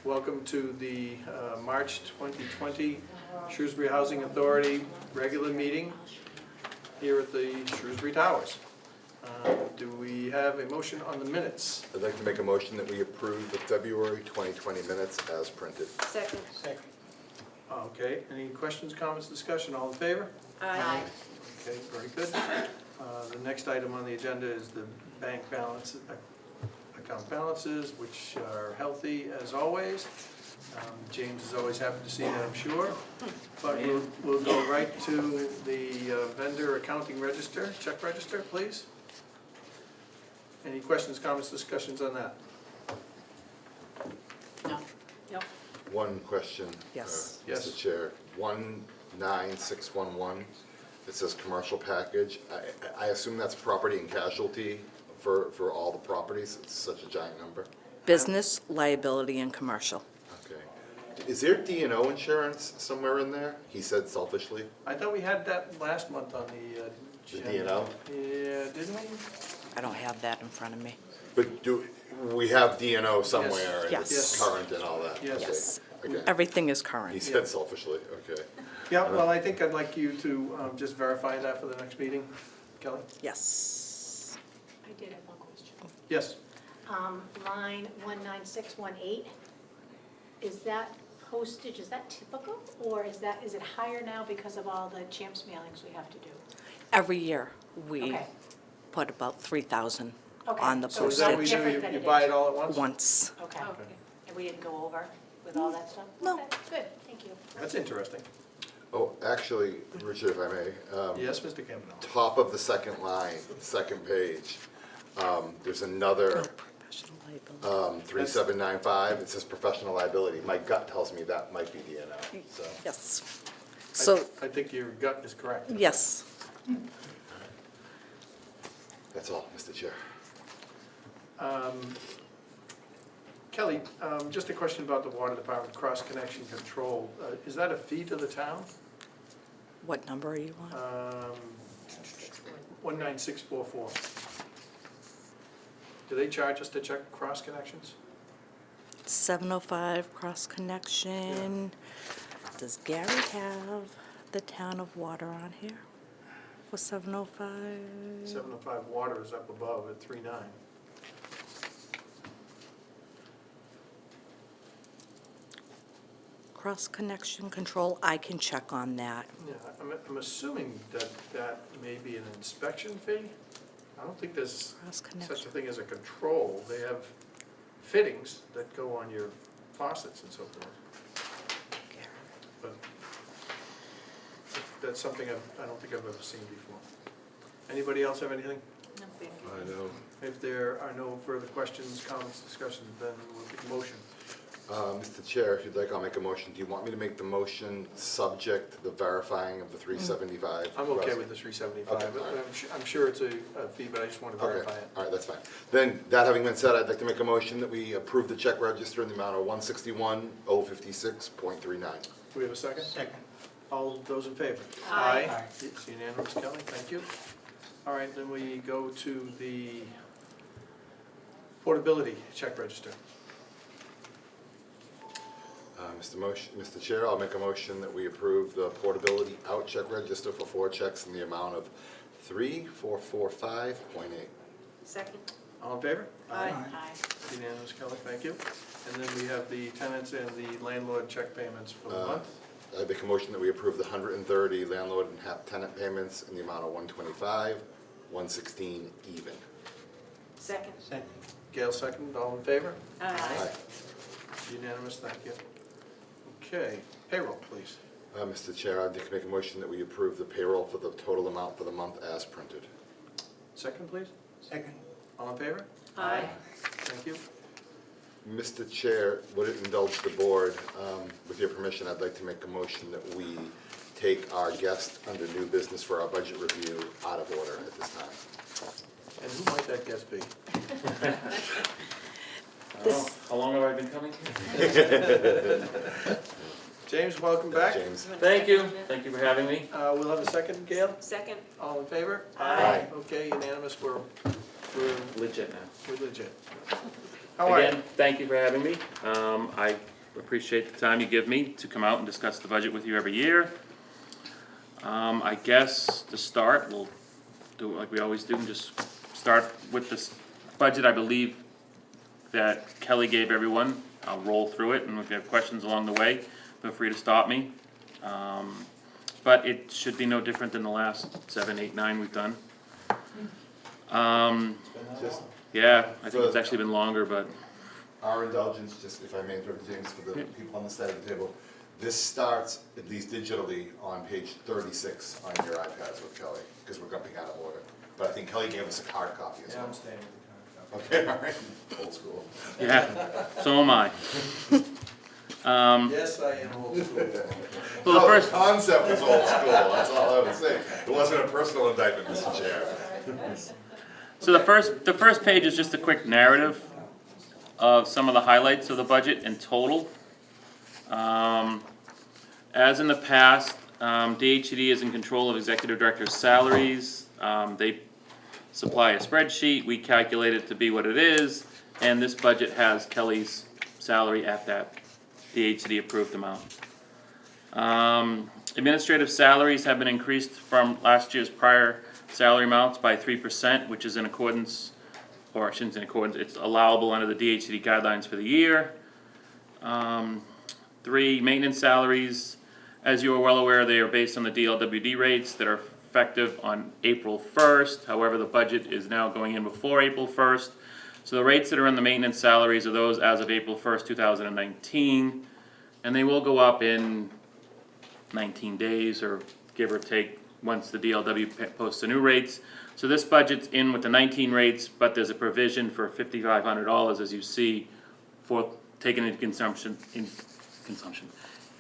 Welcome to the March 2020 Shrewsbury Housing Authority regular meeting here at the Shrewsbury Towers. Do we have a motion on the minutes? I'd like to make a motion that we approve the February 2020 minutes as printed. Second. Okay, any questions, comments, discussion? All in favor? Aye. Okay, very good. The next item on the agenda is the bank balance, account balances, which are healthy as always. James is always happy to see that, I'm sure. But we'll go right to the vendor accounting register, check register, please. Any questions, comments, discussions on that? No. Nope. One question. Yes. Yes. Mr. Chair, 19611, it says commercial package. I assume that's property and casualty for all the properties? It's such a giant number. Business, liability, and commercial. Okay. Is there D&O insurance somewhere in there? He said selfishly. I thought we had that last month on the The agenda. D&O? Yeah, didn't we? I don't have that in front of me. But do, we have D&O somewhere and Yes. it's current and all that? Yes. Okay. Yes. Okay. Everything is He current. said selfishly, okay. Yeah, well, I think I'd like you to just verify that for the next meeting. Kelly? Yes. I did have one question. Yes. Line 19618, is that postage, is that typical? Or is it higher now because of all the champs mailings we have to do? Every year, we Okay. put about 3,000 Okay, on the So is that what we postage do, Different than you it buy is. it all at once? once. Okay. And we didn't go over with all that stuff? No. Okay, good, thank you. That's interesting. Oh, actually, Richard, if I may, Yes, Mr. Kavanaugh? top of the second line, second page, there's another Professional liability. 3795, it says professional liability. My gut tells me that might be D&O, so. Yes. So, I think your gut is correct. yes. That's all, Mr. Chair. Kelly, just a question about the water department, cross-connection control. Is that a fee to the town? What number are you on? 19644. Do they charge us to check cross connections? 705 cross connection. Does Gary have the town of water on here for 705? 705 water is up above at 39. Cross connection control, I can check on that. Yeah, I'm assuming that that may be an inspection fee. I don't think there's Cross such a connection. thing as a control. They have fittings that go on your faucets and so forth. But that's something I don't think I've ever seen before. Anybody else have anything? No, thank you. I know. If there are no further questions, comments, discussions, then we'll take a motion. Mr. Chair, if you'd like, I'll make a motion. Do you want me to make the motion subject to the verifying of the 375? I'm okay with the 375. Okay, all right. I'm sure it's a fee, but I just want to verify Okay, it. all right, that's fine. Then, that having been said, I'd like to make a motion that we approve the check register in the amount of 161,056.39. Do we have a second? Second. All those in favor? Aye. Aye. It's unanimous, Kelly, thank you. All right, then we go to the portability check register. Mr. Chair, I'll make a motion that we approve the portability out check register for 4 checks in the amount of 3,445.8. Second? All in favor? Aye. Unanimous, Kelly, thank you. And then we have the tenants and the landlord check payments for the month. I make a motion that we approve the 130 landlord and tenant payments in the amount of 125, 116 even. Second? Second. Gail second, all in favor? Aye. Unanimous, thank you. Okay, payroll, please. Mr. Chair, I'd like to make a motion that we approve the payroll for the total amount for the month as printed. Second, please. Second. All in favor? Aye. Thank you. Mr. Chair, would it indulge the board, with your permission, I'd like to make a motion that we take our guest under new business for our budget review out of order at this time. And who might that guest be? How long have I been coming? James, welcome back. James? Thank you for having me. We'll have a second, Gail? Second? All in favor? Aye. Okay, unanimous, we're Legit now. legit. How are you? Again, thank you for having me. I appreciate the time you give me to come out and discuss the budget with you every year. I guess to start, we'll do it like we always do and just start with this budget I believe that Kelly gave everyone. I'll roll through it, and if you have questions along the way, feel free to stop me. But it should be no different than the last 7, 8, 9 we've done. Just Yeah, I think it's actually been longer, but our indulgence, just if I may interrupt James, for the people on the side of the table, this starts, at least digitally, on page 36 on your iPads with Kelly, because we're jumping out of order. But I think Kelly gave us a hard copy as well. I'm staying with the current. Okay, all right, old school. yeah, so am I. Yes, I am old school. Well, the No, first, the concept was old school, that's all I would say. It wasn't a personal indictment, Mr. Chair. so the first page is just a quick narrative of some of the highlights of the budget in total. As in the past, DHCD is in control of executive director's salaries. They supply a spreadsheet, we calculate it to be what it is, and this budget has Kelly's salary at that DHCD approved amount. Administrative salaries have been increased from last year's prior salary amounts by 3%, which is in accordance, or I shouldn't say in accordance, it's allowable under the DHCD guidelines for the year. 3, maintenance salaries, as you are well aware, they are based on the DLWD rates that are effective on April 1st. However, the budget is now going in before April 1st. So the rates that are in the maintenance salaries are those as of April 1st, 2019. And they will go up in 19 days or give or take once the DLW posts the new rates. So this budget's in with the 19 rates, but there's a provision for $5,500, as you see, for taking into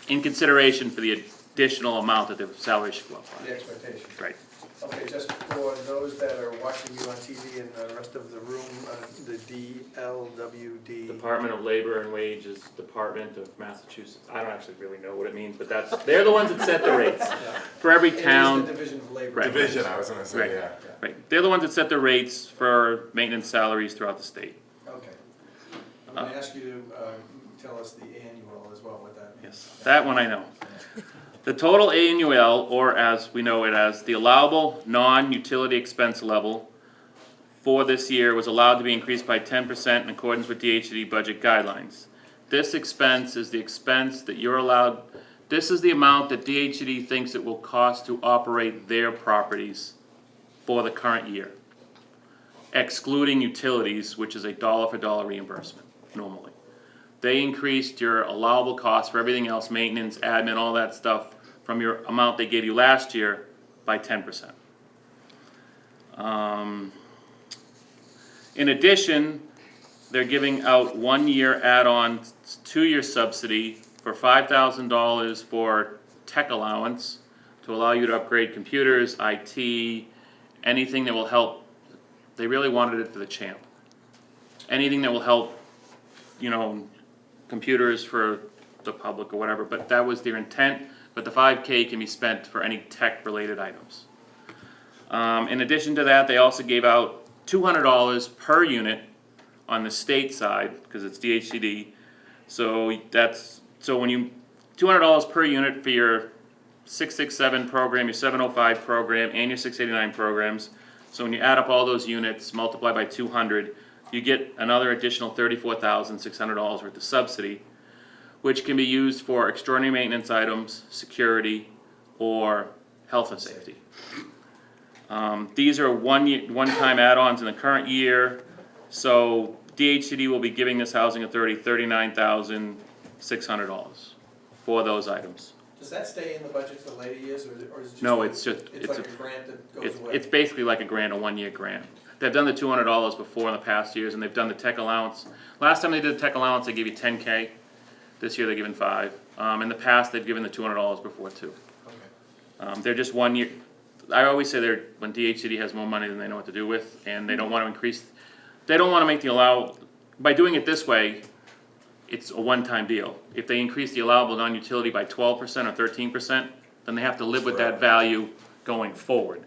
in consideration for the additional amount that the salary should go up by. The expectation. Right. Okay, just for those that are watching you on TV and the rest of the room, the DLWD. Department of Labor and Wages, Department of Massachusetts. I don't actually really know what it means, but they're the ones that set the rates for every It is town. the Division of Labor. Right. Division, I was gonna say, Right. yeah. Right, they're the ones that set the rates for maintenance salaries throughout the state. Okay. I'm gonna ask you to tell us the annual as well, what that means. Yes, that one I know. The total annual, or as we know it as, the allowable non-utility expense level for this year was allowed to be increased by 10% in accordance with DHCD budget guidelines. This expense is the expense that you're allowed, this is the amount that DHCD thinks it will cost to operate their properties for the current year, excluding utilities, which is a dollar for dollar reimbursement normally. They increased your allowable cost for everything else, maintenance, admin, all that stuff, from your amount they gave you last year by 10%. In addition, they're giving out 1-year add-on 2-year subsidy for $5,000 for tech allowance to allow you to upgrade computers, IT, anything that will help. They really wanted it for the champ. Anything that will help, computers for the public or whatever, but that was their intent. But the $5K can be spent for any tech-related items. In addition to that, they also gave out $200 per unit on the state side, because it's DHCD. So when you, $200 per unit for your 667 program, your 705 program, and your 689 programs. So when you add up all those units, multiply by 200, you get another additional $34,600 worth of subsidy, which can be used for extraordinary maintenance items, security, or health and safety. These are one-time add-ons in the current year, so DHCD will be giving this housing authority $39,600 for those items. Does that stay in the budget for later years, or is it just? No, it's just, It's like a grant that goes away? it's basically like a grant, a 1-year grant. They've done the $200 before in the past years, and they've done the tech allowance. Last time they did the tech allowance, they gave you $10K. This year they're giving $5. In the past, they've given the $200 before too. Okay. They're just 1 year. I always say when DHCD has more money than they know what to do with, and they don't want to increase. They don't want to make the by doing it this way, it's a one-time deal. If they increase the allowable non-utility by 12% or 13%, then they have to live with that value going forward.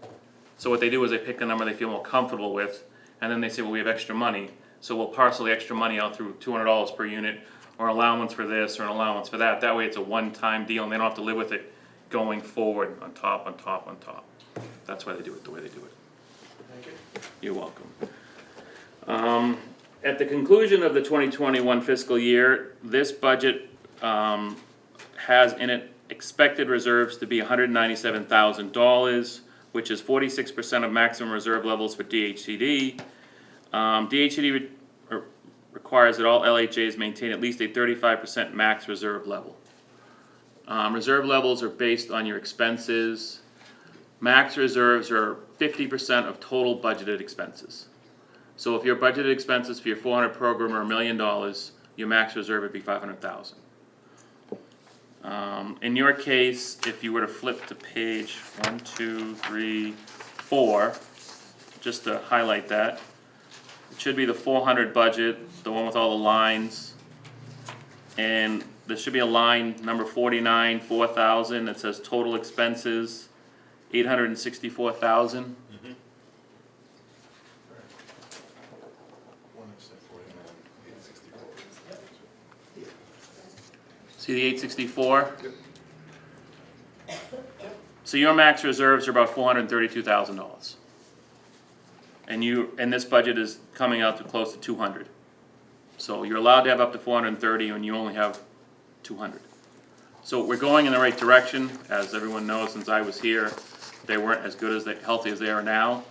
So what they do is they pick a number they feel more comfortable with, and then they say, well, we have extra money, so we'll parcel the extra money out through $200 per unit, or allowance for this, or an allowance for that. That way it's a one-time deal, and they don't have to live with it going forward on top, on top, on top. That's why they do it the way they do it. Thank you. You're welcome. At the conclusion of the 2021 fiscal year, this budget has in it expected reserves to be $197,000, which is 46% of maximum reserve levels for DHCD. DHCD requires that all LHAs maintain at least a 35% max reserve level. Reserve levels are based on your expenses. Max reserves are 50% of total budgeted expenses. So if your budgeted expenses for your 400 program are $1 million, your max reserve would be 500,000. In your case, if you were to flip to page 1, 2, 3, 4, just to highlight that, it should be the 400 budget, the one with all the lines. And there should be a line number 49, 4,000, that says total expenses, 864,000. See the 864? So your max reserves are about $432,000. And this budget is coming out to close to 200. So you're allowed to have up to 430 and you only have 200. So we're going in the right direction. As everyone knows, since I was here, they weren't as good as healthy as they are now.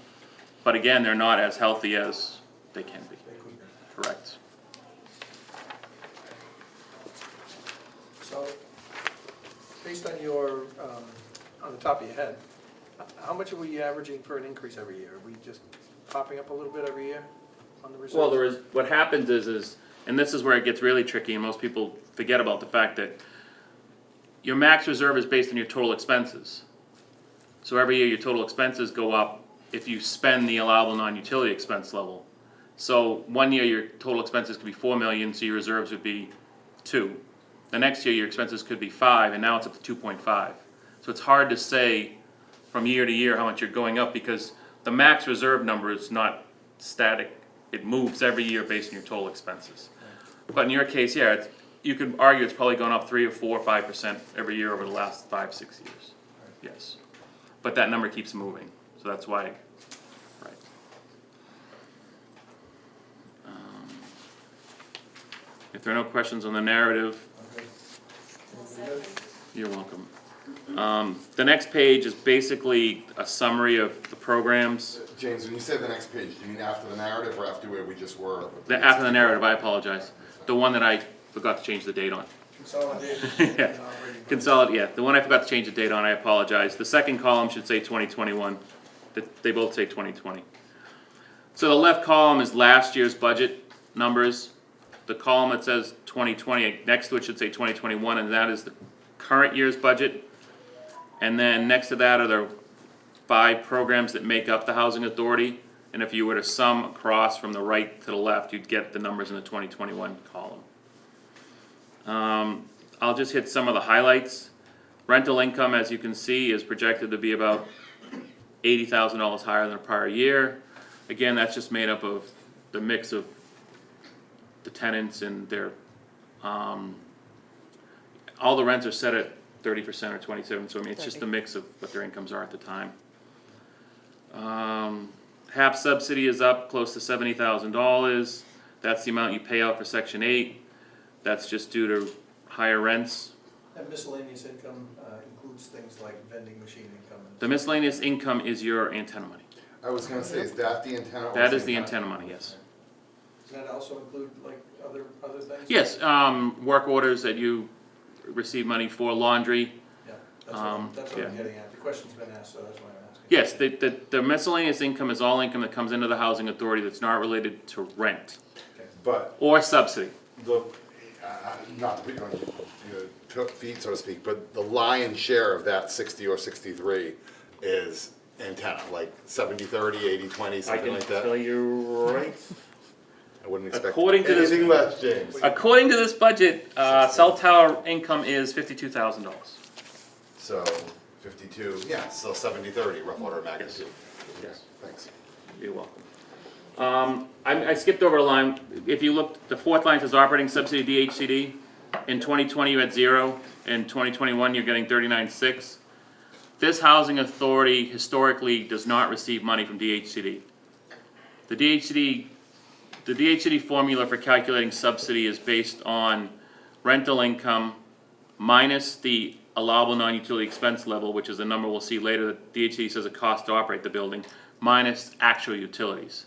But again, they're not as healthy as they can be. Correct. So, based on your, on the top of your head, how much are we averaging for an increase every year? Are we just popping up a little bit every year on the reserves? Well, what happens is, and this is where it gets really tricky, and most people forget about the fact that your max reserve is based on your total expenses. So every year your total expenses go up if you spend the allowable non-utility expense level. So one year your total expenses could be 4 million, so your reserves would be 2. The next year your expenses could be 5, and now it's up to 2.5. So it's hard to say from year to year how much you're going up because the max reserve number is not static. It moves every year based on your total expenses. But in your case, yeah, you could argue it's probably gone up 3 or 4 or 5% every year over the last 5, 6 years. Yes. But that number keeps moving, so that's why, right. If there are no questions on the narrative, you're welcome. The next page is basically a summary of the programs. James, when you say the next page, do you mean after the narrative or after where we just were? After the narrative, I apologize. The one that I forgot to change the date on. Consolidated. Yeah. Yeah, the one I forgot to change the date on, I apologize. The second column should say 2021. They both say 2020. So the left column is last year's budget numbers. The column that says 2020, next to it should say 2021, and that is the current year's budget. And then next to that are the 5 programs that make up the housing authority. And if you were to sum across from the right to the left, you'd get the numbers in the 2021 column. I'll just hit some of the highlights. Rental income, as you can see, is projected to be about $80,000 higher than the prior year. Again, that's just made up of the mix of the tenants and their, all the rents are set at 30% or 27%, so I mean, it's just a mix of what their incomes are at the time. HAP subsidy is up close to $70,000. That's the amount you pay out for Section 8. That's just due to higher rents. And miscellaneous income includes things like vending machine income. The miscellaneous income is your antenna money. I was gonna say, is that the antenna? or That is same the time? antenna money, yes. Does that also include like other things? Yes, work orders that you receive money for, laundry. Yeah, that's what yeah. I'm getting at. The question's been asked, so that's why I'm asking. Yes, the miscellaneous income is all income that comes into the housing authority that's not related to rent But or subsidy. the, not to put you on your feet, so to speak, but the lion's share of that 60 or 63 is antenna, like 70-30, 80-20, something like that. you right. I wouldn't expect According to this- anything less, James. According to this budget, cell tower income is $52,000. So 52, yeah, so 70-30, rough order of magnitude. Yes. Thanks. You're welcome. I skipped over a line. If you look, the fourth line says operating subsidy DHCD. In 2020, you had 0. In 2021, you're getting 39.6. This housing authority historically does not receive money from DHCD. The DHCD formula for calculating subsidy is based on rental income minus the allowable non-utility expense level, which is the number we'll see later that DHCD says it costs to operate the building, minus actual utilities.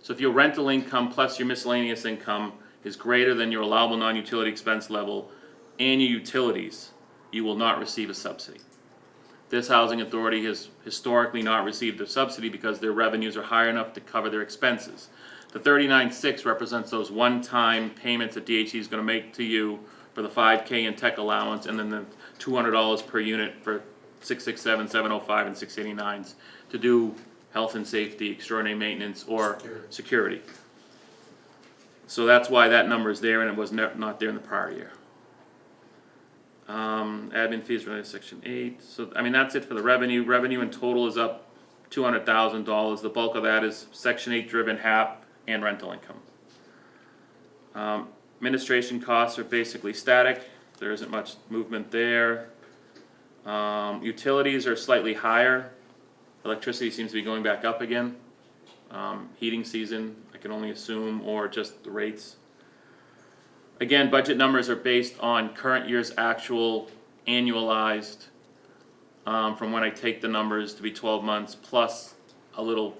So if your rental income plus your miscellaneous income is greater than your allowable non-utility expense level and your utilities, you will not receive a subsidy. This housing authority has historically not received a subsidy because their revenues are high enough to cover their expenses. The 39.6 represents those one-time payments that DHC is going to make to you for the 5K and tech allowance, and then the $200 per unit for 667, 705, and 689s to do health and safety, extraordinary maintenance, or security. So that's why that number is there, and it was not there in the prior year. Admin fees related to section 8. So I mean that's it for the revenue. Revenue in total is up $200,000. The bulk of that is section 8 driven HAP and rental income. Administration costs are basically static. There isn't much movement there. Utilities are slightly higher. Electricity seems to be going back up again. Heating season, I can only assume, or just the rates. Again, budget numbers are based on current year's actual annualized from when I take the numbers to be 12 months plus a little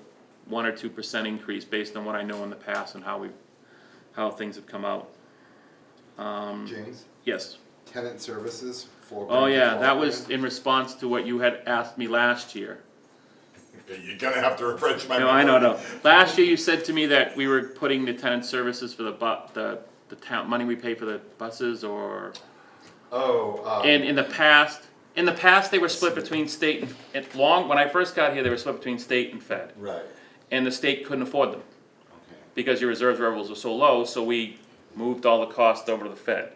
1 or 2% increase based on what I know in the past and how things have come out. James, Yes. tenant services, $4 Oh grand to yeah, 12 that was grand. in response to what you had asked me last year. You're gonna have to refresh my No, memory. I know, no. Last year you said to me that we were putting the tenant services for the town, money we pay for the buses or, Oh, and in the past they were split between state and, when I first got here, they were split between state and fed. right, And the state couldn't afford them okay. because your reserve levels were so low, so we moved all the costs over to the fed.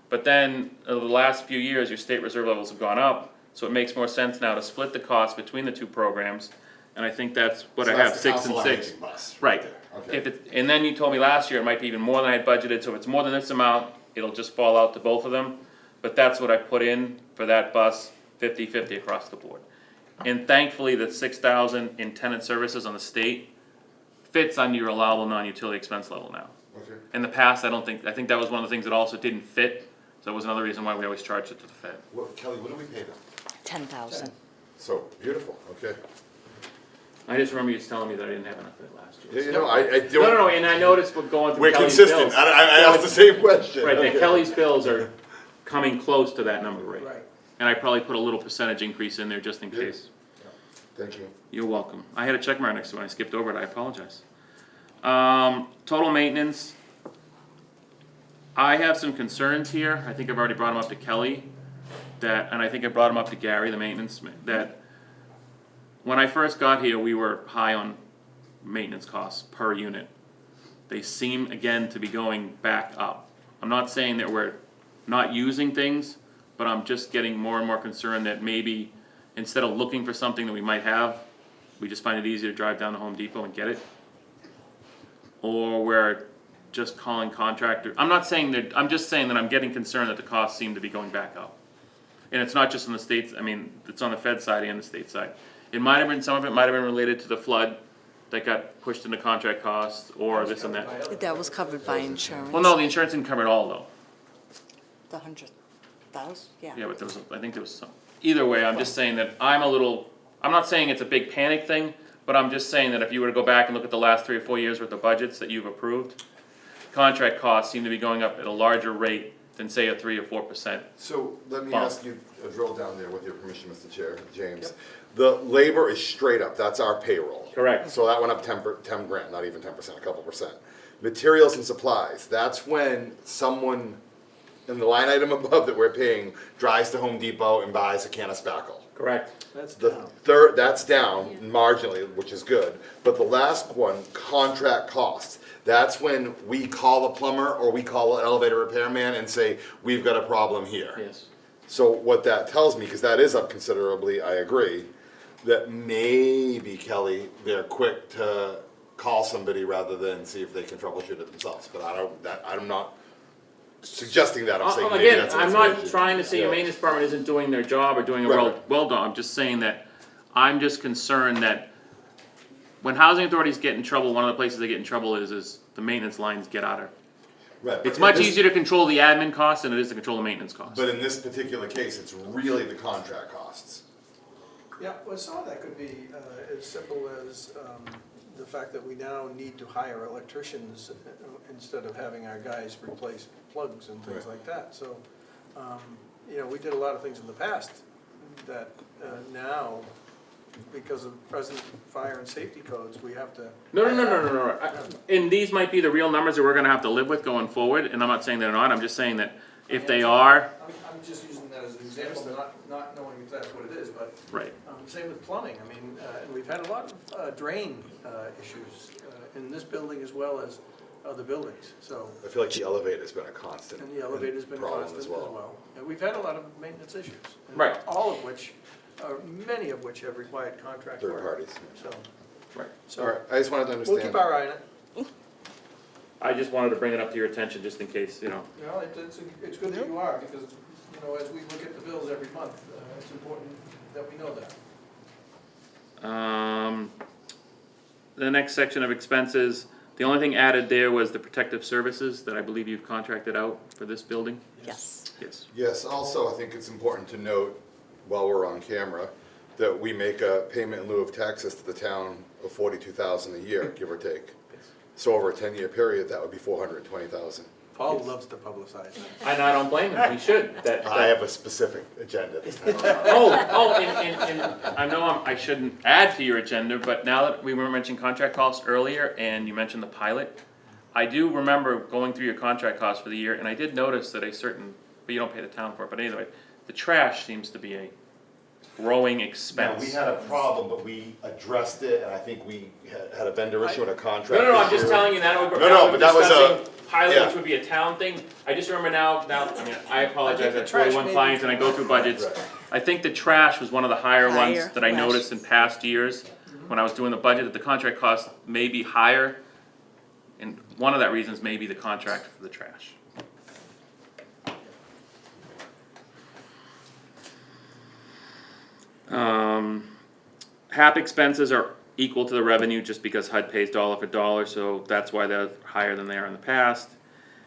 But then, over the last few years, your state reserve levels have gone up, so it makes more sense now to split the cost between the two programs. And I think that's what So I have, that's the 6 and council on 6. aging bus Right. there. Okay. If it, and then you told me last year it might be even more than I had budgeted, so if it's more than this amount, it'll just fall out to both of them. But that's what I put in for that bus, 50-50 across the board. And thankfully, the 6,000 in tenant services on the state fits under your allowable non-utility expense level now. Okay. In the past, I think that was one of the things that also didn't fit, so it was another reason why we always charged it to the Fed. What, Kelly, what do we pay them? 10,000. So, beautiful, okay. I just remember you just telling me that I didn't have enough of it last year. Yeah, you know, I don't. No, and I noticed we're going through We're Kelly's consistent, bills. I So asked the same question. Right, Okay. that Kelly's bills are coming close to that number rate. Right. And I probably put a little percentage increase in there just in Yeah. case. Thank you. You're welcome. I had a check mark next to it, I skipped over it, I apologize. Total maintenance. I have some concerns here, I think I've already brought them up to Kelly, and I think I brought them up to Gary, the maintenance, that when I first got here, we were high on maintenance costs per unit. They seem, again, to be going back up. I'm not saying that we're not using things, but I'm just getting more and more concerned that maybe instead of looking for something that we might have, we just find it easier to drive down to Home Depot and get it. Or we're just calling contractor. I'm just saying that I'm getting concerned that the costs seem to be going back up. And it's not just on the states, I mean, it's on the Fed side and the state side. It might have been, some of it might have been related to the flood that got pushed into contract costs or this and that. That was covered by insurance. Well, no, the insurance didn't cover it all though. The 100,000, yeah. Yeah, but I think there was some. Either way, I'm just saying that I'm not saying it's a big panic thing, but I'm just saying that if you were to go back and look at the last 3 or 4 years worth of budgets that you've approved, contract costs seem to be going up at a larger rate than say a 3 or 4%. So, let me Well- ask you a drill down there with your permission, Mr. Chair, James. The labor is straight up, that's our payroll. Correct. So that went up 10 grand, not even 10%, a couple percent. Materials and supplies, that's when someone in the line item above that we're paying drives to Home Depot and buys a can of spackle. Correct. That's The down. third, that's down marginally, which is good, but the last one, contract costs, that's when we call a plumber or we call an elevator repairman and say, we've got a problem here. Yes. So what that tells me, because that is up considerably, I agree, that maybe, Kelly, they're quick to call somebody rather than see if they can troubleshoot it themselves, but I'm not suggesting that, I'm saying maybe Again, that's an I'm not explanation. trying to say your Yeah. maintenance department isn't doing their job or doing it Right, well, right. well done, I'm just saying that, I'm just concerned that when housing authorities get in trouble, one of the places they get in trouble is the maintenance lines get out of. Right, but It's in much this- easier to control the admin costs than it is to control the maintenance costs. But in this particular case, it's really the contract costs. Yeah, well, some of that could be as simple as the fact that we now need to hire electricians instead of having our guys replace plugs and things Right. like that. So, you know, we did a lot of things in the past that now, because of present fire and safety codes, we have to. No. And these might be the real numbers that we're gonna have to live with going forward, and I'm not saying they're not, I'm just saying that if they are, I'm just using that as an example, not knowing if that's what it is, but right. same with plumbing. I mean, and we've had a lot of drain issues in this building as well as other buildings, so. I feel like the elevator's been a constant. And the elevator's been problem constant as well. And we've had a lot of maintenance issues. and Right. All of which, many of which have required contract work. Third parties. So, Right. so Alright, I just wanted to we'll understand. keep our eye on it. I just wanted to bring it up to your attention, just in case, you know. You know, it's good that you are, because, you know, as we look at the bills every month, it's important that we know that. The next section of expenses, the only thing added there was the protective services that I believe you've contracted out for this building? Yes. Yes. Yes, also, I think it's important to note, while we're on camera, that we make a payment in lieu of taxes to the town of $42,000 a year, give or take. So over a 10-year period, that would be $420,000. Paul loves to publicize that. And I don't blame him, we should, I have a specific agenda this time around. and I know I shouldn't add to your agenda, but now that we were mentioning contract costs earlier, and you mentioned the pilot, I do remember going through your contract costs for the year, and I did notice that but you don't pay the town for it, but anyway, the trash seems to be a growing Now, expense. we had a problem, but we addressed it, and I think we had a vendor issue and a contract. No, I'm this just year. telling you now, No, but that was discussing pilot, yeah. which would be a town thing. I just remember now, I mean, I apologize, I the have trash 41 maybe- clients and I go through budgets. Right. I think the trash was one of the higher ones Higher, that I right. noticed in past years, when I was doing the budget, that the contract cost may be higher. And one of that reasons may be the contract for the trash. HAP expenses are equal to the revenue just because HUD pays dollar for dollar, so that's why they're higher than they are in the past.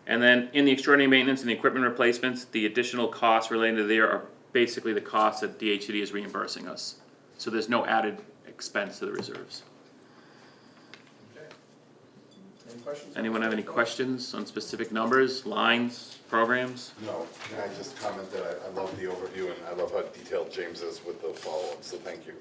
And then in the extraordinary maintenance and the equipment replacements, the additional costs related to there are basically the costs that DHCD is reimbursing us. So there's no added expense to the reserves. Okay. Any questions? Anyone have any questions on specific numbers, lines, programs? No, can I just comment that I love the overview, and I love how detailed James is with the follow-up, so thank you.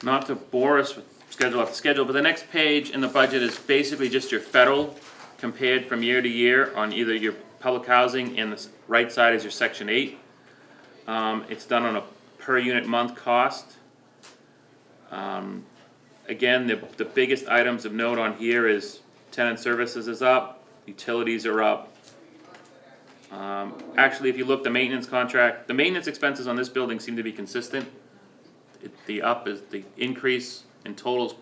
Not to bore us with schedule after schedule, but the next page in the budget is basically just your federal compared from year to year on either your public housing, and the right side is your section 8. It's done on a per unit month cost. Again, the biggest items of note on here is tenant services is up, utilities are up. Actually, if you look, the maintenance contract, the maintenance expenses on this building seem to be consistent. The increase in totals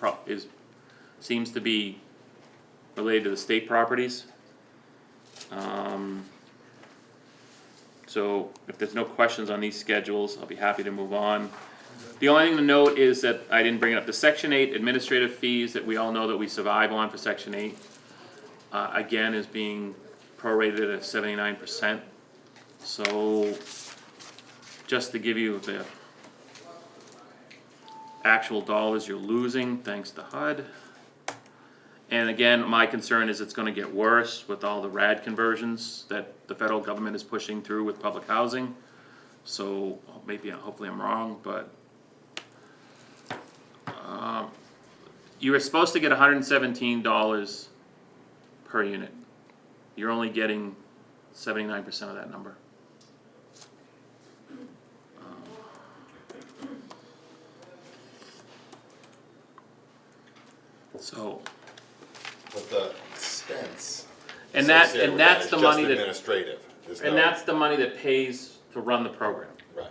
seems to be related to the state properties. So if there's no questions on these schedules, I'll be happy to move on. The only thing to note is that I didn't bring it up, the section 8 administrative fees that we all know that we survive on for section 8, again, is being prorated at 79%. So just to give you the actual dollars you're losing thanks to HUD. And again, my concern is it's gonna get worse with all the RAD conversions that the federal government is pushing through with public housing. So maybe, hopefully I'm wrong, but you were supposed to get $117 per unit. You're only getting 79% of that number. So, But the expense. and associated with that that's is the just money that, administrative. There's and no- that's the money that pays to run the program. Right.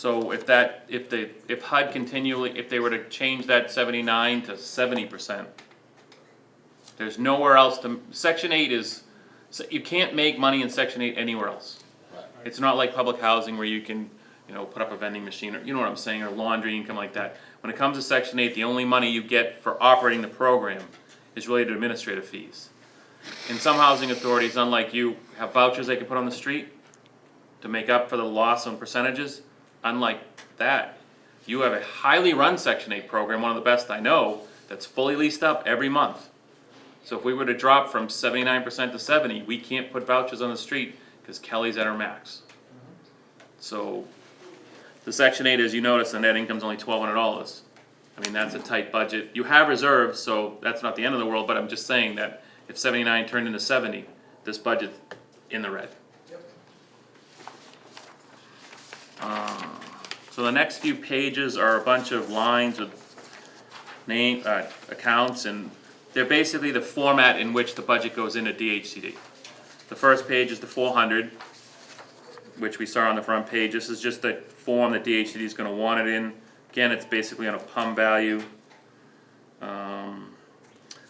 So if HUD continually, if they were to change that 79 to 70%, there's nowhere else to, Section 8 is, so you can't make money in Section 8 anywhere else. Right. It's not like public housing where you can, put up a vending machine, or, you know what I'm saying, or laundry income like that. When it comes to Section 8, the only money you get for operating the program is related to administrative fees. And some housing authorities, unlike you, have vouchers they can put on the street to make up for the loss on percentages. Unlike that, you have a highly run Section 8 program, one of the best I know, that's fully leased up every month. So if we were to drop from 79% to 70%, we can't put vouchers on the street because Kelly's at her max. So the Section 8, as you notice, the net income's only $1,200. I mean, that's a tight budget. You have reserves, so that's not the end of the world, but I'm just saying that if 79 turned into 70, this budget's in the red. So the next few pages are a bunch of lines with name, accounts, and they're basically the format in which the budget goes into DHCD. The first page is the 400, which we saw on the front page. This is just the form that DHCD is gonna want it in. Again, it's basically on a PUM value.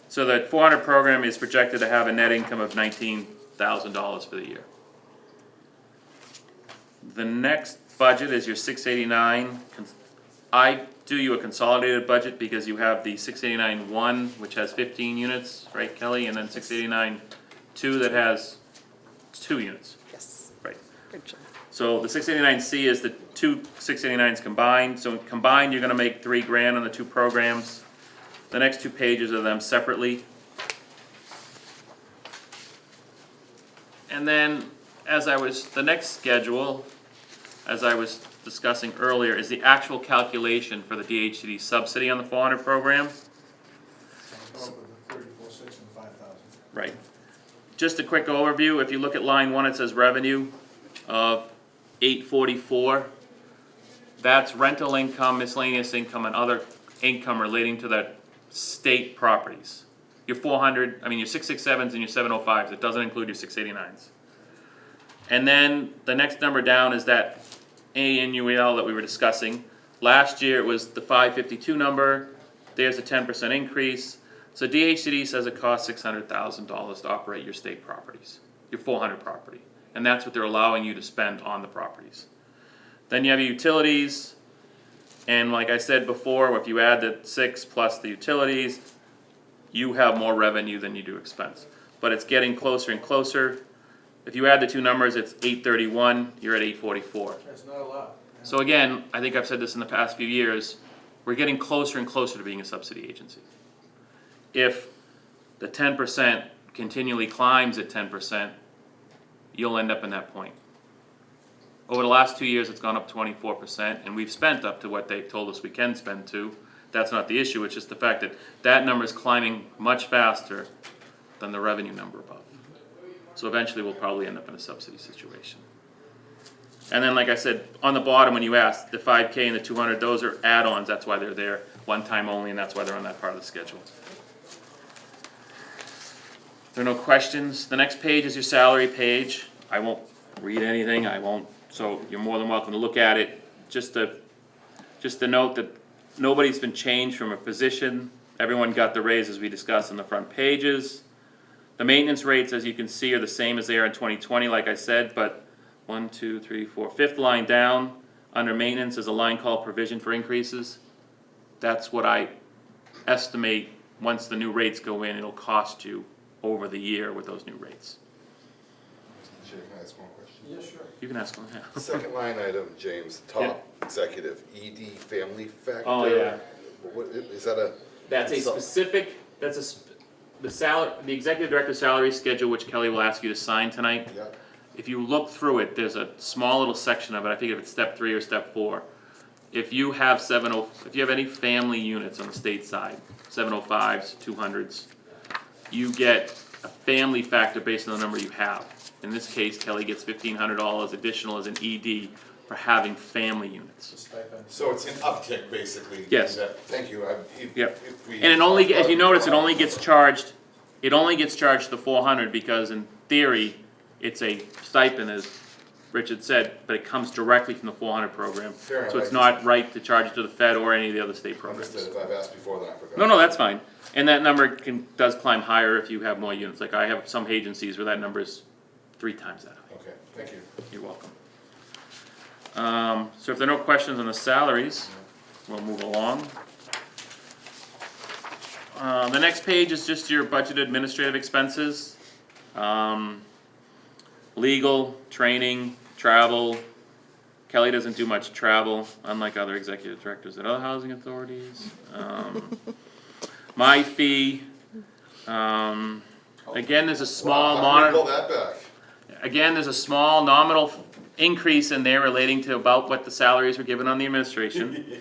So the 400 program is projected to have a net income of $19,000 for the year. The next budget is your 689. I do you a consolidated budget because you have the 689-1, which has 15 units, right, Kelly? And then 689-2 that has 2 units. Yes. Right. Good job. So the 689C is the two 689s combined. So combined, you're gonna make $3,000 on the two programs. The next two pages are them separately. And then, the next schedule, as I was discussing earlier, is the actual calculation for the DHCD subsidy on the 400 program. Come up with the 34,600 and 5,000. Right. Just a quick overview, if you look at line 1, it says revenue of $844. That's rental income, miscellaneous income, and other income relating to the state properties. Your 400, your 667s and your 705s, it doesn't include your 689s. And then the next number down is that annual that we were discussing. Last year it was the 552 number, there's a 10% increase. So DHCD says it costs $600,000 to operate your state properties, your 400 property. And that's what they're allowing you to spend on the properties. Then you have your utilities, and like I said before, if you add the 6 plus the utilities, you have more revenue than you do expense. But it's getting closer and closer. If you add the two numbers, it's 831, you're at 844. That's not a lot. So again, I think I've said this in the past few years, we're getting closer and closer to being a subsidy agency. If the 10% continually climbs at 10%, you'll end up in that point. Over the last 2 years, it's gone up 24%, and we've spent up to what they've told us we can spend to. That's not the issue, it's just the fact that that number is climbing much faster than the revenue number above. So eventually, we'll probably end up in a subsidy situation. And then, like I said, on the bottom, when you asked, the 5K and the 200, those are add-ons, that's why they're there, one time only, and that's why they're on that part of the schedule. If there are no questions, the next page is your salary page. I won't read anything, so you're more than welcome to look at it. Just to note that nobody's been changed from a position. Everyone got the raises we discussed on the front pages. The maintenance rates, as you can see, are the same as they are in 2020, like I said, but 1, 2, 3, 4, fifth line down, under maintenance is a line called provision for increases. That's what I estimate, once the new rates go in, it'll cost you over the year with those new rates. Chair, can I ask one question? Yeah, sure. You can ask them, yeah. Second line item, James, top executive, ED family factor. Oh, yeah. What, is that a? That's a specific, the executive director salary schedule, which Kelly will ask you to sign tonight. Yeah, If you look through it, there's a small little section of it, I think if it's step 3 or step 4. If you have if you have any family units on the state side, 705s, 200s, you get a family factor based on the number you have. In this case, Kelly gets $1,500 additional as an ED for having family units. Stipend. so it's an uptick, basically. Yes. Thank you. Yep. And it only, as you notice, it only gets charged the 400 because in theory, it's a stipend is Richard said, but it comes directly from the 400 program. Fair So enough. it's not right to charge it to the Fed or any of the other state programs. Understood, if I've asked before, then I forgot. No, that's fine. And that number does climb higher if you have more units. Like I have some agencies where that number is 3 times that high. Okay, thank you. You're welcome. So if there are no questions on the salaries, we'll move along. The next page is just your budget administrative expenses. Legal, training, travel. Kelly doesn't do much travel, unlike other executive directors at other housing authorities. My fee, again, there's a small Wow, how did we monitor. pull that back? Again, there's a small nominal increase in there relating to about what the salaries were given on the administration.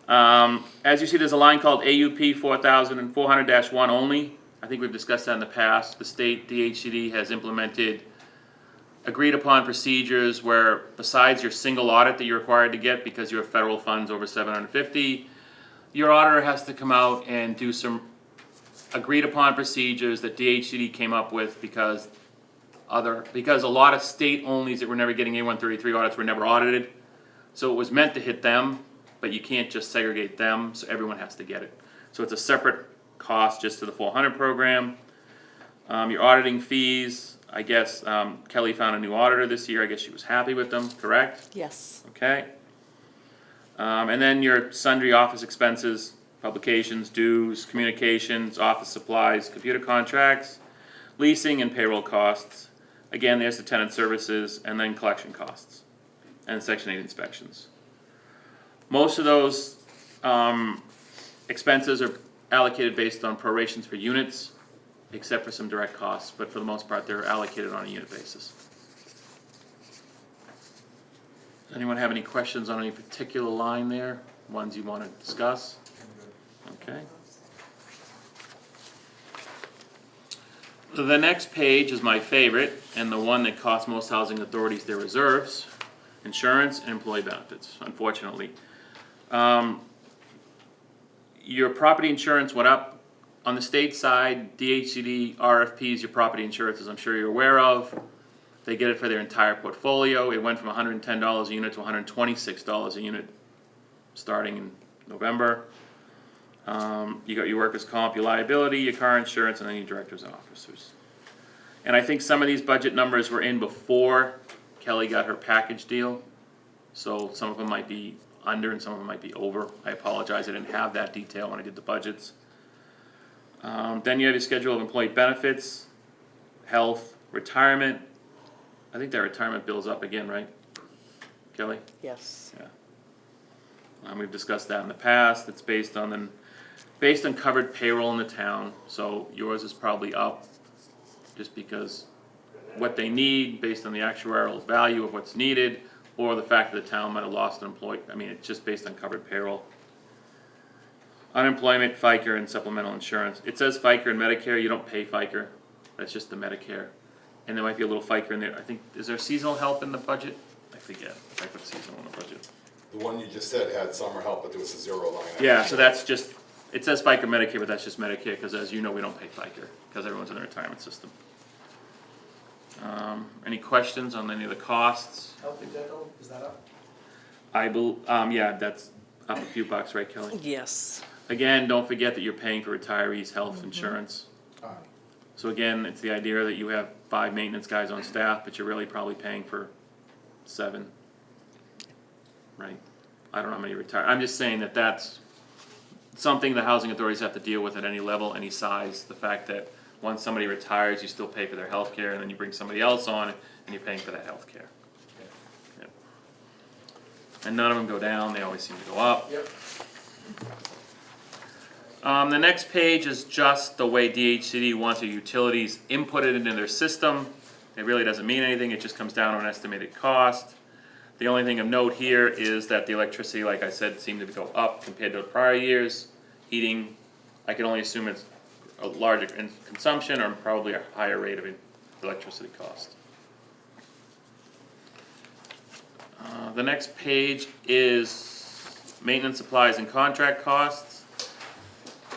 As you see, there's a line called AUP 4400-1 only. I think we've discussed that in the past. The state DHCD has implemented agreed upon procedures where besides your single audit that you're required to get because you have federal funds over 750, your auditor has to come out and do some agreed upon procedures that DHCD came up with because a lot of state onlys that were never getting A133 audits were never audited. So it was meant to hit them, but you can't just segregate them, so everyone has to get it. So it's a separate cost just to the 400 program. Your auditing fees, I guess Kelly found a new auditor this year. I guess she was happy with them, correct? Yes. Okay. And then your sundry office expenses, publications, dues, communications, office supplies, computer contracts, leasing and payroll costs. Again, there's the tenant services and then collection costs and Section 8 inspections. Most of those expenses are allocated based on prorations for units, except for some direct costs, but for the most part, they're allocated on a unit basis. Does anyone have any questions on any particular line there? Ones you want to discuss? Okay. The next page is my favorite, and the one that costs most housing authorities their reserves, insurance and employee benefits, unfortunately. Your property insurance went up. On the state side, DHCD RFPs your property insurance, as I'm sure you're aware of. They get it for their entire portfolio. It went from $110 a unit to $126 a unit starting in November. You got your workers' comp, your liability, your car insurance, and then your directors and officers. And I think some of these budget numbers were in before Kelly got her package deal. So some of them might be under and some of them might be over. I apologize, I didn't have that detail when I did the budgets. Then you have your schedule of employee benefits, health, retirement. I think that retirement bill's up again, right, Kelly? Yes. Yeah. We've discussed that in the past. It's based on covered payroll in the town. So yours is probably up just because what they need based on the actuarial value of what's needed, or the fact that the town might have lost an employee. I mean, it's just based on covered payroll. Unemployment, FICA, and supplemental insurance. It says FICA and Medicare. You don't pay FICA. That's just the Medicare. And there might be a little FICA in there. I think, is there seasonal help in the budget? I forget if I put seasonal in the budget. The one you just said had summer help, but there was a zero line. Yeah, so that's just, it says FICA Medicare, but that's just Medicare, because as you know, we don't pay FICA, because everyone's in the retirement system. Any questions on any of the costs? Health and dental, is that up? Yeah, that's up a few bucks, right, Kelly? Yes. Again, don't forget that you're paying for retirees' health insurance. So again, it's the idea that you have 5 maintenance guys on staff, but you're really probably paying for 7. Right? I don't know how many retire. I'm just saying that that's something the housing authorities have to deal with at any level, any size. The fact that once somebody retires, you still pay for their health care, and then you bring somebody else on, and you're paying for that health care. Yep. And none of them go down, they always seem to go up. Yep. The next page is just the way DHCD wants your utilities inputted into their system. It really doesn't mean anything, it just comes down to an estimated cost. The only thing of note here is that the electricity, like I said, seemed to go up compared to the prior years. Heating, I can only assume it's a larger consumption or probably a higher rate of electricity cost. The next page is maintenance supplies and contract costs.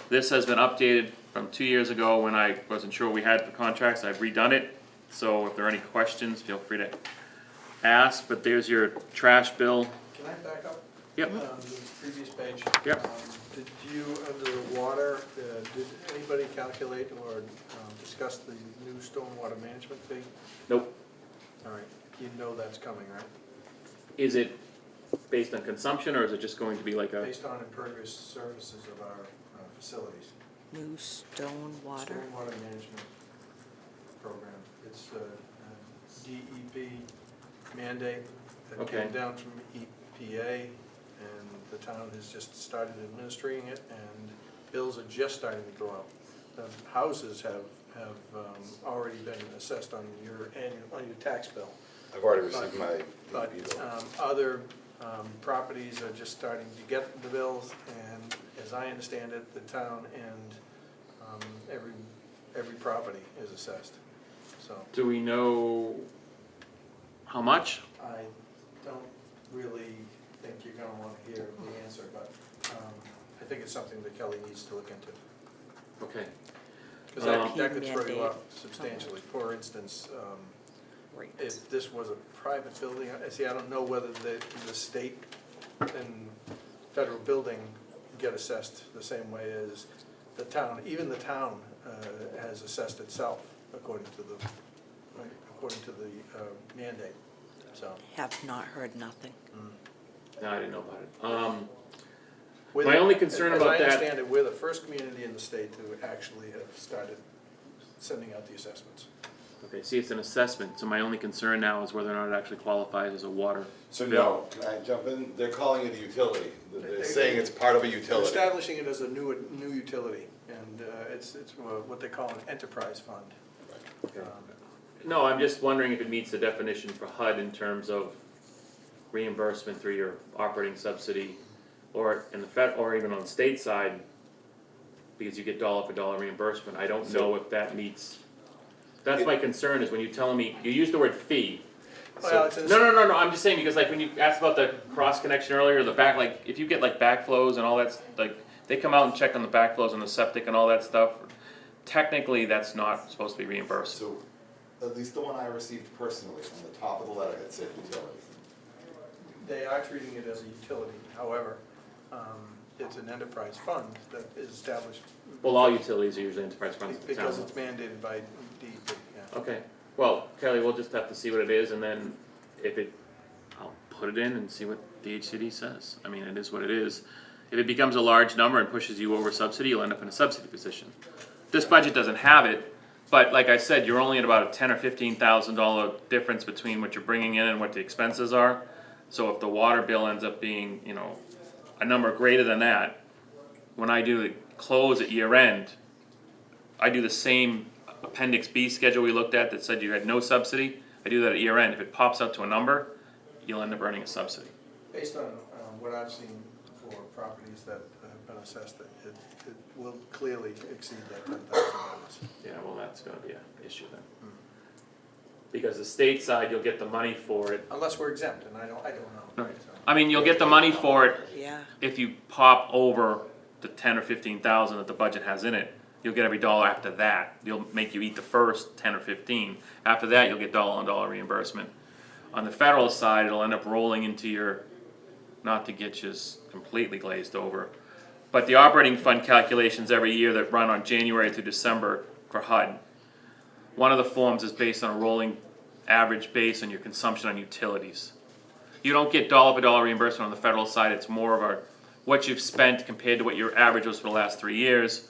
This has been updated from 2 years ago when I wasn't sure we had the contracts. I've redone it. So if there are any questions, feel free to ask, but there's your trash bill. Can I back up? Yep. The previous page. Yep. Did you, under the water, did anybody calculate or discuss the new stormwater management fee? Nope. All right, you know that's coming, right? Is it based on consumption, or is it just going to be like a, Based on impervious surfaces of our facilities. New stone water. Stormwater management program. It's a DEP mandate that Okay. came down from EPA, and the town has just started administering it, and bills are just starting to go out. The houses have already been assessed on your tax bill. I've already received my But DEP bill. other properties are just starting to get the bills, and as I understand it, the town and every property is assessed. So do we know how much? I don't really think you're gonna wanna hear the answer, but I think it's something that Kelly needs to look into. Okay. Because that could throw you Mandate. off substantially. For instance, if this was a private building, I don't know whether the state and federal building get assessed the same way as the town. Even the town has assessed itself according to the mandate, so. Have not heard nothing. No, I didn't know about it. We're My the- only concern about As I that- understand it, we're the first community in the state to actually have started sending out the assessments. Okay, see, it's an assessment, so my only concern now is whether or not it actually qualifies as a water So bill. no, can I jump in? They're calling it a utility. They're saying it's part of a They're utility. establishing it as a new utility, and it's what they call an enterprise fund. No, I'm just wondering if it meets the definition for HUD in terms of reimbursement through your operating subsidy, or in the Fed, or even on the state side, because you get dollar for dollar reimbursement. I don't know if that meets, that's my concern, is when you're telling me, you use the word fee. Well, it's No, I'm just saying, because like when you asked about the cross connection earlier, the back, like, if you get like backflows and all that, like, they come out and check on the backflows and the septic and all that stuff, technically, that's not supposed to be reimbursed. So, at least the one I received personally, on the top of the letter, it said utility. They are treating it as a utility, however, it's an enterprise fund that is established. Well, all utilities are usually enterprise funds in the Because town. it's mandated by DEP, yeah. Okay, well, Kelly, we'll just have to see what it is, and then if it, I'll put it in and see what the HCD says. I mean, it is what it is. If it becomes a large number and pushes you over subsidy, you'll end up in a subsidy position. This budget doesn't have it, but like I said, you're only at about a $10,000 or $15,000 difference between what you're bringing in and what the expenses are. So if the water bill ends up being, you know, a number greater than that, when I do the close at year end, I do the same appendix B schedule we looked at that said you had no subsidy. I do that at year end. If it pops out to a number, you'll end up earning a subsidy. Based on what I've seen for properties that have been assessed, it will clearly exceed that $10,000. Yeah, well, that's gonna be an issue then. Because the state side, you'll get the money for it. Unless we're exempt, and I don't know. Right. So. I mean, you'll get the money for it Yeah. if you pop over the 10 or 15,000 that the budget has in it. You'll get every dollar after that. You'll make you eat the first 10 or 15. After that, you'll get dollar on dollar reimbursement. On the federal side, it'll end up rolling into your, not to get you completely glazed over, but the operating fund calculations every year that run on January through December for HUD. One of the forms is based on a rolling average base on your consumption on utilities. You don't get dollar for dollar reimbursement on the federal side, it's more of a, what you've spent compared to what your average was for the last 3 years.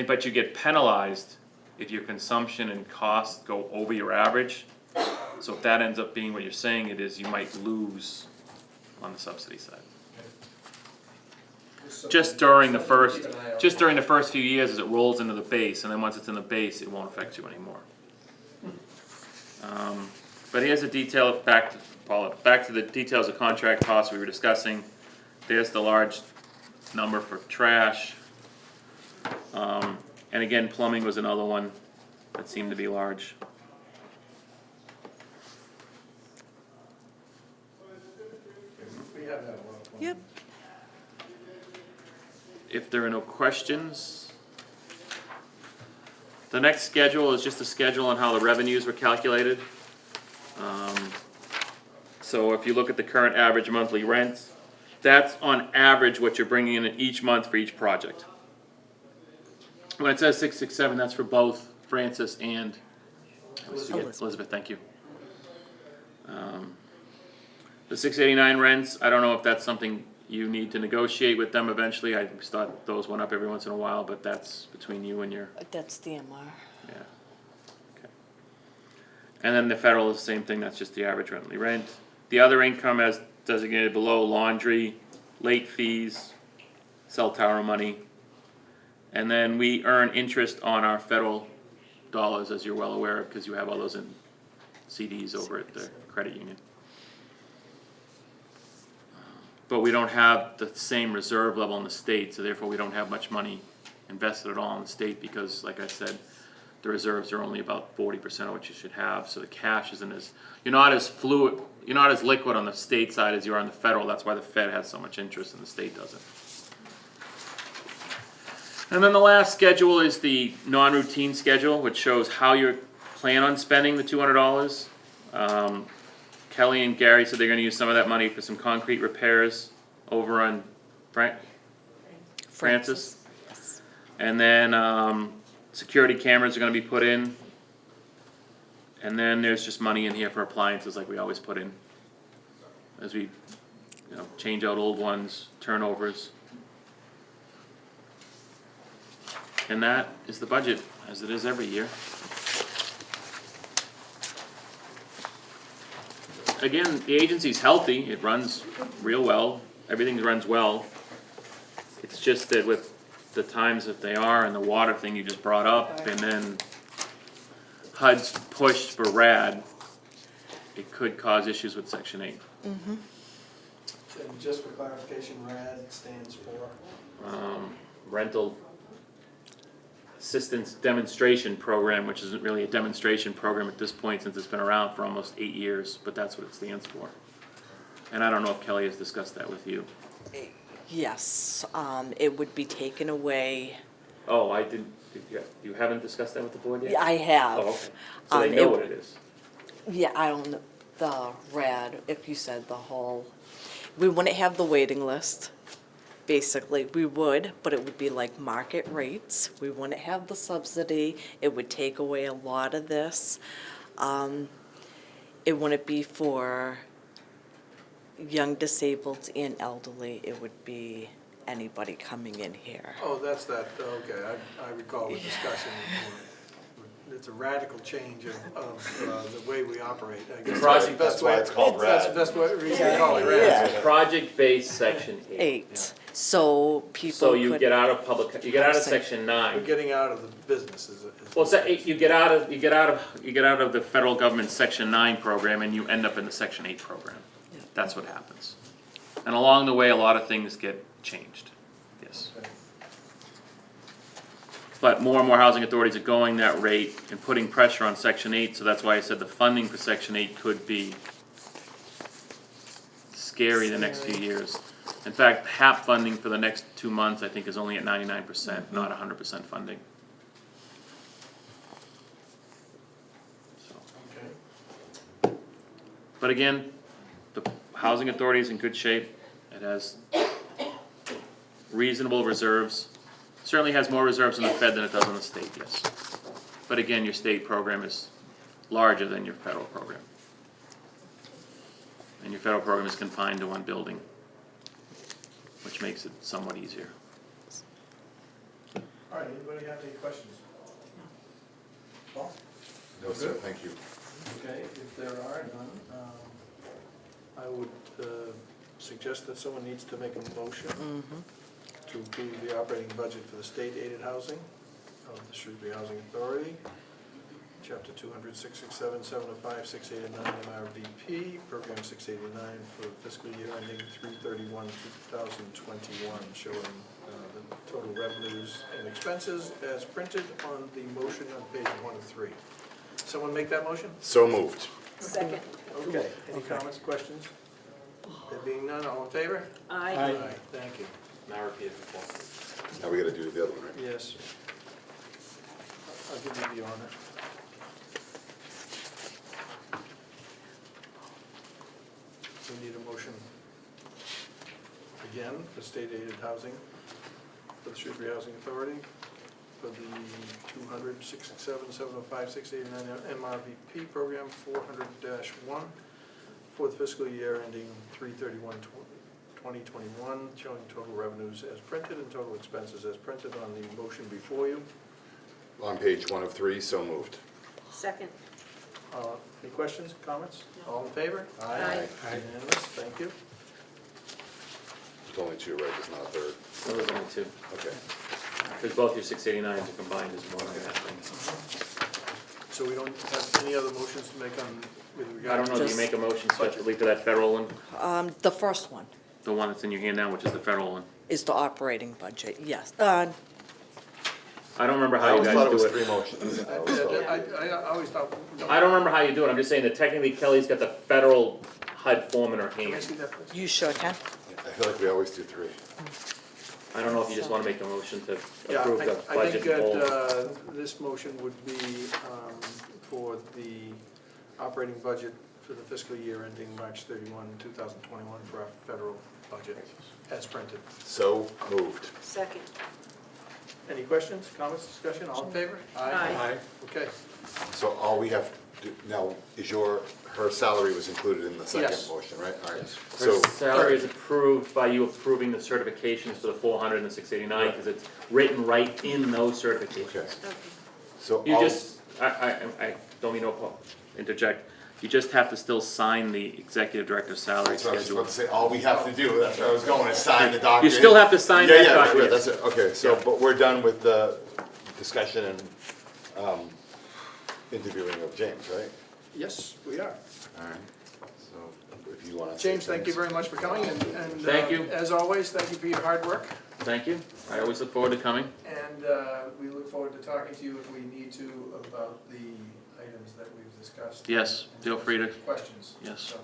But you get penalized if your consumption and costs go over your average. So if that ends up being what you're saying it is, you might lose on the subsidy side. Just during the first few years as it rolls into the base, and then once it's in the base, it won't affect you anymore. But here's a detail, back to, Paula, back to the details of contract costs we were discussing. There's the large number for trash. And again, plumbing was another one that seemed to be large. We have had a lot of. Yep. If there are no questions, the next schedule is just a schedule on how the revenues were calculated. So if you look at the current average monthly rents, that's on average what you're bringing in each month for each project. When it says 667, that's for both Francis and Elizabeth, thank you. The 689 rents, I don't know if that's something you need to negotiate with them eventually. I just thought those went up every once in a while, but that's between you and your, That's the MR. yeah. Okay. And then the federal is the same thing, that's just the average monthly rent. The other income as designated below, laundry, late fees, cell tower money. And then we earn interest on our federal dollars, as you're well aware of, because you have all those in CDs over at the credit union. But we don't have the same reserve level in the state, so therefore we don't have much money invested at all in the state because, like I said, the reserves are only about 40% of what you should have, so the cash isn't as, you're not as fluid, you're not as liquid on the state side as you are on the federal. That's why the Fed has so much interest and the state doesn't. And then the last schedule is the non-routine schedule, which shows how you plan on spending the $200. Kelly and Gary said they're gonna use some of that money for some concrete repairs over on Francis. Yes. And then, security cameras are gonna be put in. And then there's just money in here for appliances like we always put in. As we, change out old ones, turnovers. And that is the budget, as it is every year. Again, the agency's healthy, it runs real well, everything runs well. It's just that with the times that they are and the water thing you just brought up, and then HUD's pushed for RAD, it could cause issues with Section 8. And just for clarification, RAD stands for? Rental Assistance Demonstration Program, which isn't really a demonstration program at this point since it's been around for almost 8 years, but that's what it stands for. And I don't know if Kelly has discussed that with you. Yes, it would be taken away. Oh, I didn't, you haven't discussed that with the board yet? Yeah, I have. Oh, okay. So they know what it is. Yeah, I don't know, the RAD, if you said the whole, we wouldn't have the waiting list. Basically, we would, but it would be like market rates. We wouldn't have the subsidy. It would take away a lot of this. It wouldn't be for young disabled and elderly. It would be anybody coming in here. Oh, that's that, okay, I recall the discussion. It's a radical change of the way we operate. I guess Project- that's the best way. that's why it's called That's RAD. the best way, reason to call it RAD. It's project-based Section 8. 8. So people So could. you get out of you get out of Housing. Section We're 9. getting out of the business is. Well, you get out of the federal government's Section 9 program and you end up in the Section 8 program. Yeah. That's what happens. And along the way, a lot of things get changed, yes. But more and more housing authorities are going that rate and putting pressure on Section 8, so that's why I said the funding for Section 8 could be scary the next few years. In fact, HAP funding for the next 2 months, I think, is only at 99%, not 100% funding. So. Okay. But again, the housing authority is in good shape. It has reasonable reserves. Certainly has more reserves in the Fed than it does in the state, yes. But again, your state program is larger than your federal program. And your federal program is confined to one building, which makes it somewhat easier. All right, anybody have any questions? Paul? No, sir, thank you. Okay, if there are none, I would suggest that someone needs to make a motion to approve the operating budget for the state aided housing of the Shrewsbury Housing Authority, Chapter 200, 667, 705, 689 MRVP, Program 689 for fiscal year ending 3/31/2021, showing the total revenues and expenses as printed on the motion on page 1 of 3. Someone make that motion? So moved. Second. Okay, any comments, questions? There being none, all in favor? Aye. Thank you. Now repeat it before. Now we gotta do the other one, right? Yes. I'll give you the honor. again, for state-aided housing for the Shrewsbury Housing Authority for the 200-667-705-689 MRVP program 400-1 for the fiscal year ending 3/31/2021, showing total revenues as printed and total expenses as printed on the motion before you. On page 1 of 3, so moved. Second. Any questions, comments? All in favor? Aye. Unanimous, thank you. There's only 2, right? There's not a third. There was only two, Okay. because both your 689s are combined as one on that thing. So we don't have any other motions to make on, with I regard don't to... know, do you make a motion separately for that federal one, The first one the one that's in your hand now, which is the federal one? is the operating budget, yes. I don't remember I how you always guys thought it was do 3 it. motions. I always thought it was- I always thought... I don't remember how you do it, I'm just saying that technically Kelly's got the federal HUD form in her Can I hand. see that, please? You sure can. I feel like we always do 3. I don't know if you just wanna make a motion to Yeah, approve the I budget think in whole. that this motion would be for the operating budget for the fiscal year ending March 31, 2021 for our federal budget as printed. So moved. Second. Any questions, comments, discussion, all in favor? Aye. Okay, So all we have to do now is her salary was included in the second Yes. motion, right? All right. Yes. Her So, salary is approved by you approving the certifications for the 400 and the 689, cause it's written right in those certifications. okay. Okay. So You all, just, I don't mean to interject, you just have to still sign the executive director's salary that's what I was schedule. about to say, all we have to do, that's where I was going, is sign the document. You still have to sign Yeah, that yeah, document. yeah, that's it, okay, so, Yeah. but we're done with the discussion and, interviewing of James, right? yes, we are. All right, so if you wanna say James, thank you things. very much for coming, and Thank you. as always, thank you for your hard work, Thank you, I always look forward to coming. and we look forward to talking to you if we need to about the items that we've discussed. Yes, feel free to, Questions. yes. So,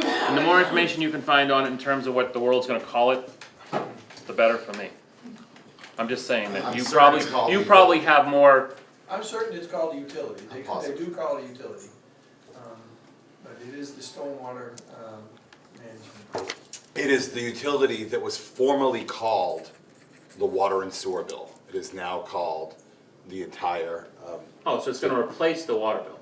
And the more information you can find on it in terms of what the world's gonna call it, the better for me. I'm just saying that I'm you certain probably, it's called you legal. probably have more, I'm certain it's called a utility, I'm they positive. do call it a utility. But it is the stormwater management. It is the utility that was formerly called the water and sewer bill. It is now called the entire, oh, so it's gonna replace the water bill.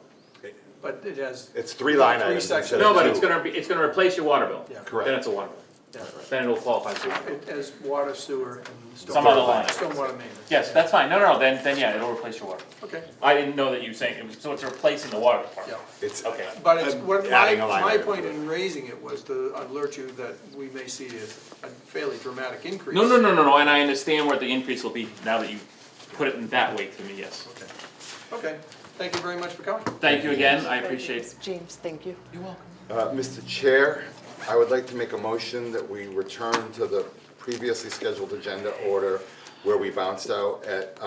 But it has, it's 3 line Three items instead sections. of No, but 2. it's gonna replace your water bill. yeah, Correct. Then it's a water bill, yeah, then it'll qualify for water bill. it has water, sewer, and Some other line. stormwater maintenance. Yes, that's fine, no, then yeah, it'll replace your water. Okay, I didn't know that you were saying, it was, so it's replacing the water yeah. department. It's, Okay. But it's, what adding a line my item point to it. in raising it was to alert you that we may see a fairly dramatic increase. No, and I understand what the increase will be now that you put it in that way to me, yes. Okay, okay, thank you very much for coming. Thank you again, I appreciate it. James, thank you. You're welcome. Mr. Chair, I would like to make a motion that we return to the previously scheduled agenda order where we bounced out at,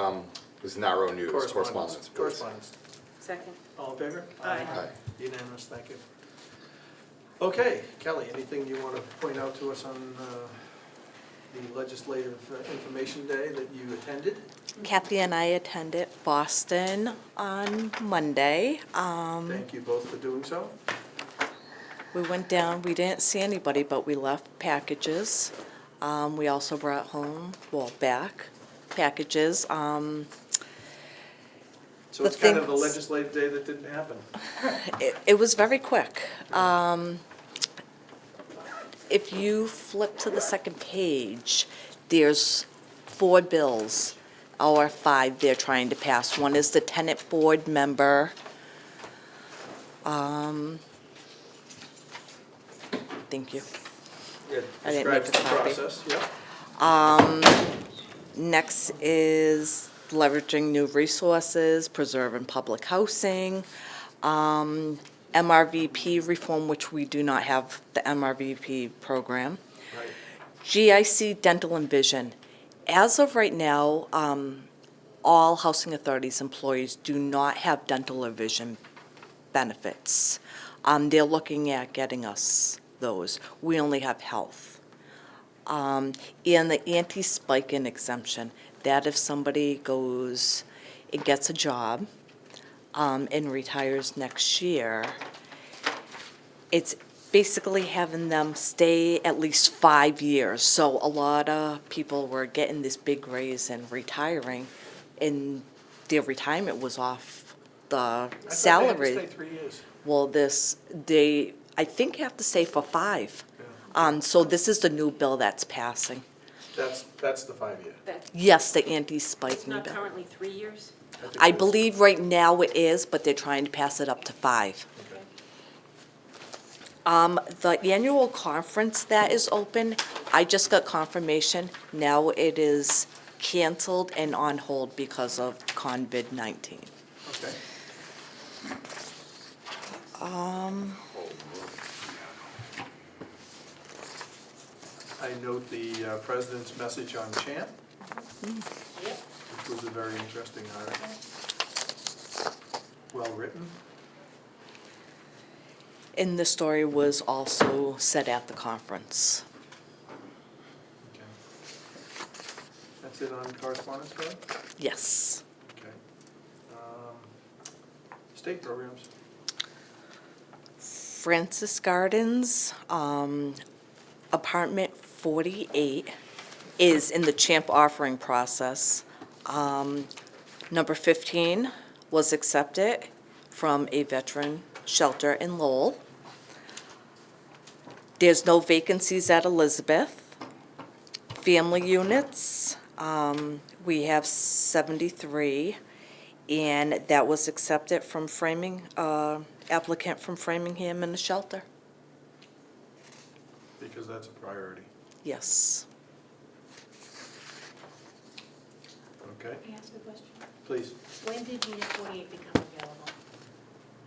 was narrow news, correspondence, please. Correspondence. Second. All in favor? Aye. Aye. Unanimous, thank you. Okay, Kelly, anything you want to point out to us on the legislative information day that you attended? Kathy and I attended Boston on Monday. Thank you both for doing so. We went down, we didn't see anybody, but we left packages. We also brought home, back packages. So The it's kind of the things- legislative day that didn't happen. It was very quick. If you flip to the second page, there's 4 bills, or 5 they're trying to pass. One is the tenant board member. Thank you. It I didn't make describes a the copy. process, yeah. Next is leveraging new resources, preserving public housing, MRVP reform, which we do not have the MRVP program. Right. GIC dental and vision. As of right now, all housing authorities employees do not have dental or vision benefits. They're looking at getting us those. We only have health. And the anti-spiking exemption, that if somebody goes and gets a job and retires next year, it's basically having them stay at least 5 years. So a lot of people were getting this big raise and retiring, and their retirement was off the I thought they had to salary. stay 3 years. Well, they, I think have to stay for 5. Yeah. So this is the new bill that's passing. That's the 5-year. Yes, the anti-spike It's new not bill. currently 3 years? think I it is. believe right now it is, but they're trying to pass it up to 5. Okay. The annual conference that is open, I just got confirmation, now it is canceled and on hold because of COVID-19. Okay. I note the president's message on CHAMP, Yep. which was a very interesting article. Well-written. And the story was also said at the conference. Okay. That's it on correspondence, Kelly? Yes. Okay. State programs. Francis Gardens, apartment 48 is in the CHAMP offering process. Number 15 was accepted from a veteran shelter in Lowell. There's no vacancies at Elizabeth. Family units, we have 73, and that was accepted from applicant from Framingham in the shelter. Because that's a priority. Yes. Okay, Can I ask a question? please. When did Unit 48 become available?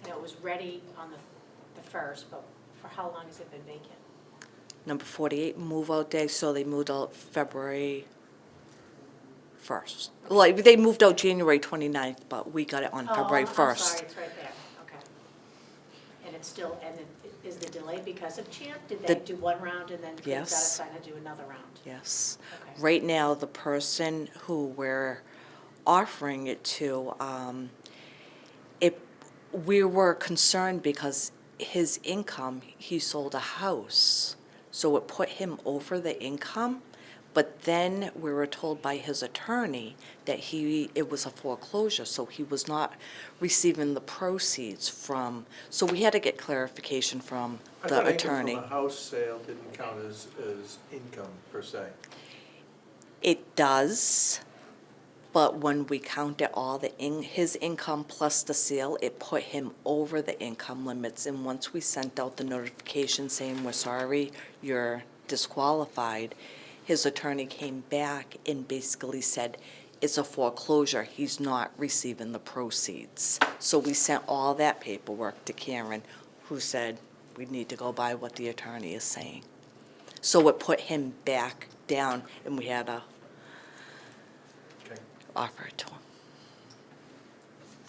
I know it was ready on the first, but for how long has it been vacant? Number 48, move-out day, so they moved out February 1st. Like, they moved out January 29th, but we got it on February 1st. I'm sorry, it's right there, okay. And it's still, and is the delay because of CHAMP? Did they The- do one round and then Yes. got assigned to do another round? Yes. Okay. Right now, the person who we're offering it to, we were concerned because his income, he sold a house, so it put him over the income. But then we were told by his attorney that it was a foreclosure, so he was not receiving the proceeds from, so we had to get clarification from I the thought attorney. income from a house sale didn't count as income per se. It does, but when we counted all his income plus the sale, it put him over the income limits. And once we sent out the notification saying, we're sorry, you're disqualified, his attorney came back and basically said, it's a foreclosure, he's not receiving the proceeds. So we sent all that paperwork to Karen, who said, we need to go by what the attorney is saying. So it put him back down, and we had to Okay, offer it to him.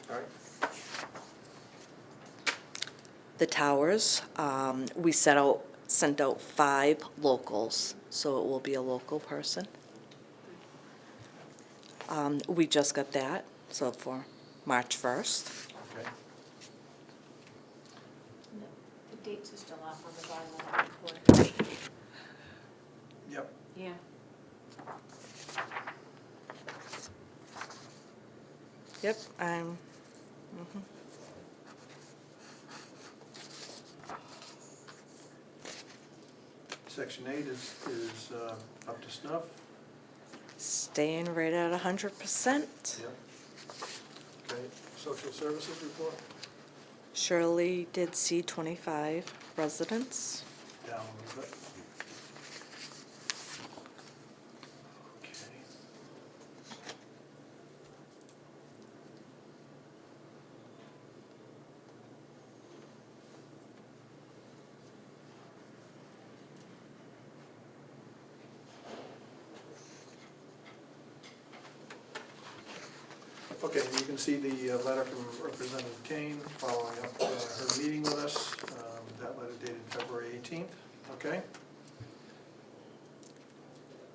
all right. The towers, we sent out 5 locals, so it will be a local person. We just got that, so for March 1st. Okay. The dates are still off on the bylaw report. Yep. Yeah. Yep, Section 8 is up to snuff. staying right at 100%. Yep. Okay, social services report, Shirley did see 25 residents. down a little bit. Okay. Okay, and you can see the letter from Representative Kane following up her meeting with us. That letter dated February 18th, okay?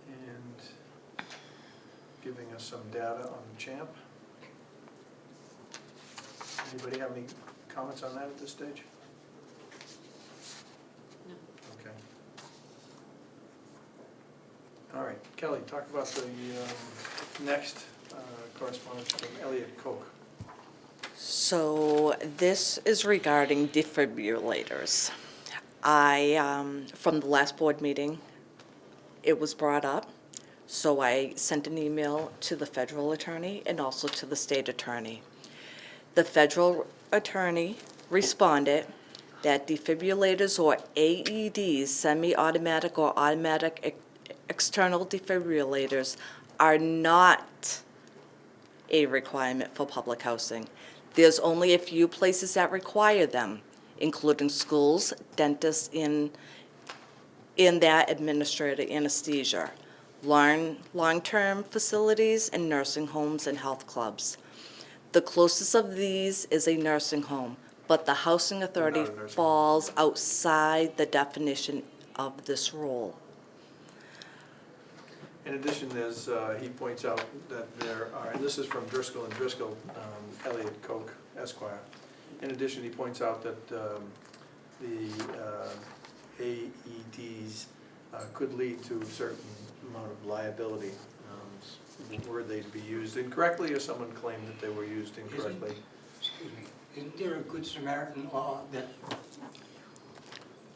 And giving us some data on CHAMP. Anybody have any comments on that at this stage? Kelly, talk about the next correspondence from Elliot Koch. So this is regarding defibrillators. From the last board meeting, it was brought up, so I sent an email to the federal attorney and also to the state attorney. The federal attorney responded that defibrillators or AEDs, semi-automatic or automatic external defibrillators, are not a requirement for public housing. There's only a few places that require them, including schools, dentists in that administrative anesthesia, long-term facilities, and nursing homes and health clubs. The closest of these is a nursing home, but the housing authority Not a nursing home. falls outside the definition of this rule. In addition, he points out that there are, and this is from Driscoll and Driscoll, Elliot Koch, Esquire. In addition, he points out that the AEDs could lead to a certain amount of liability. Were they to be used incorrectly, or someone claimed that they were used incorrectly? Excuse me, isn't there a Good Samaritan law that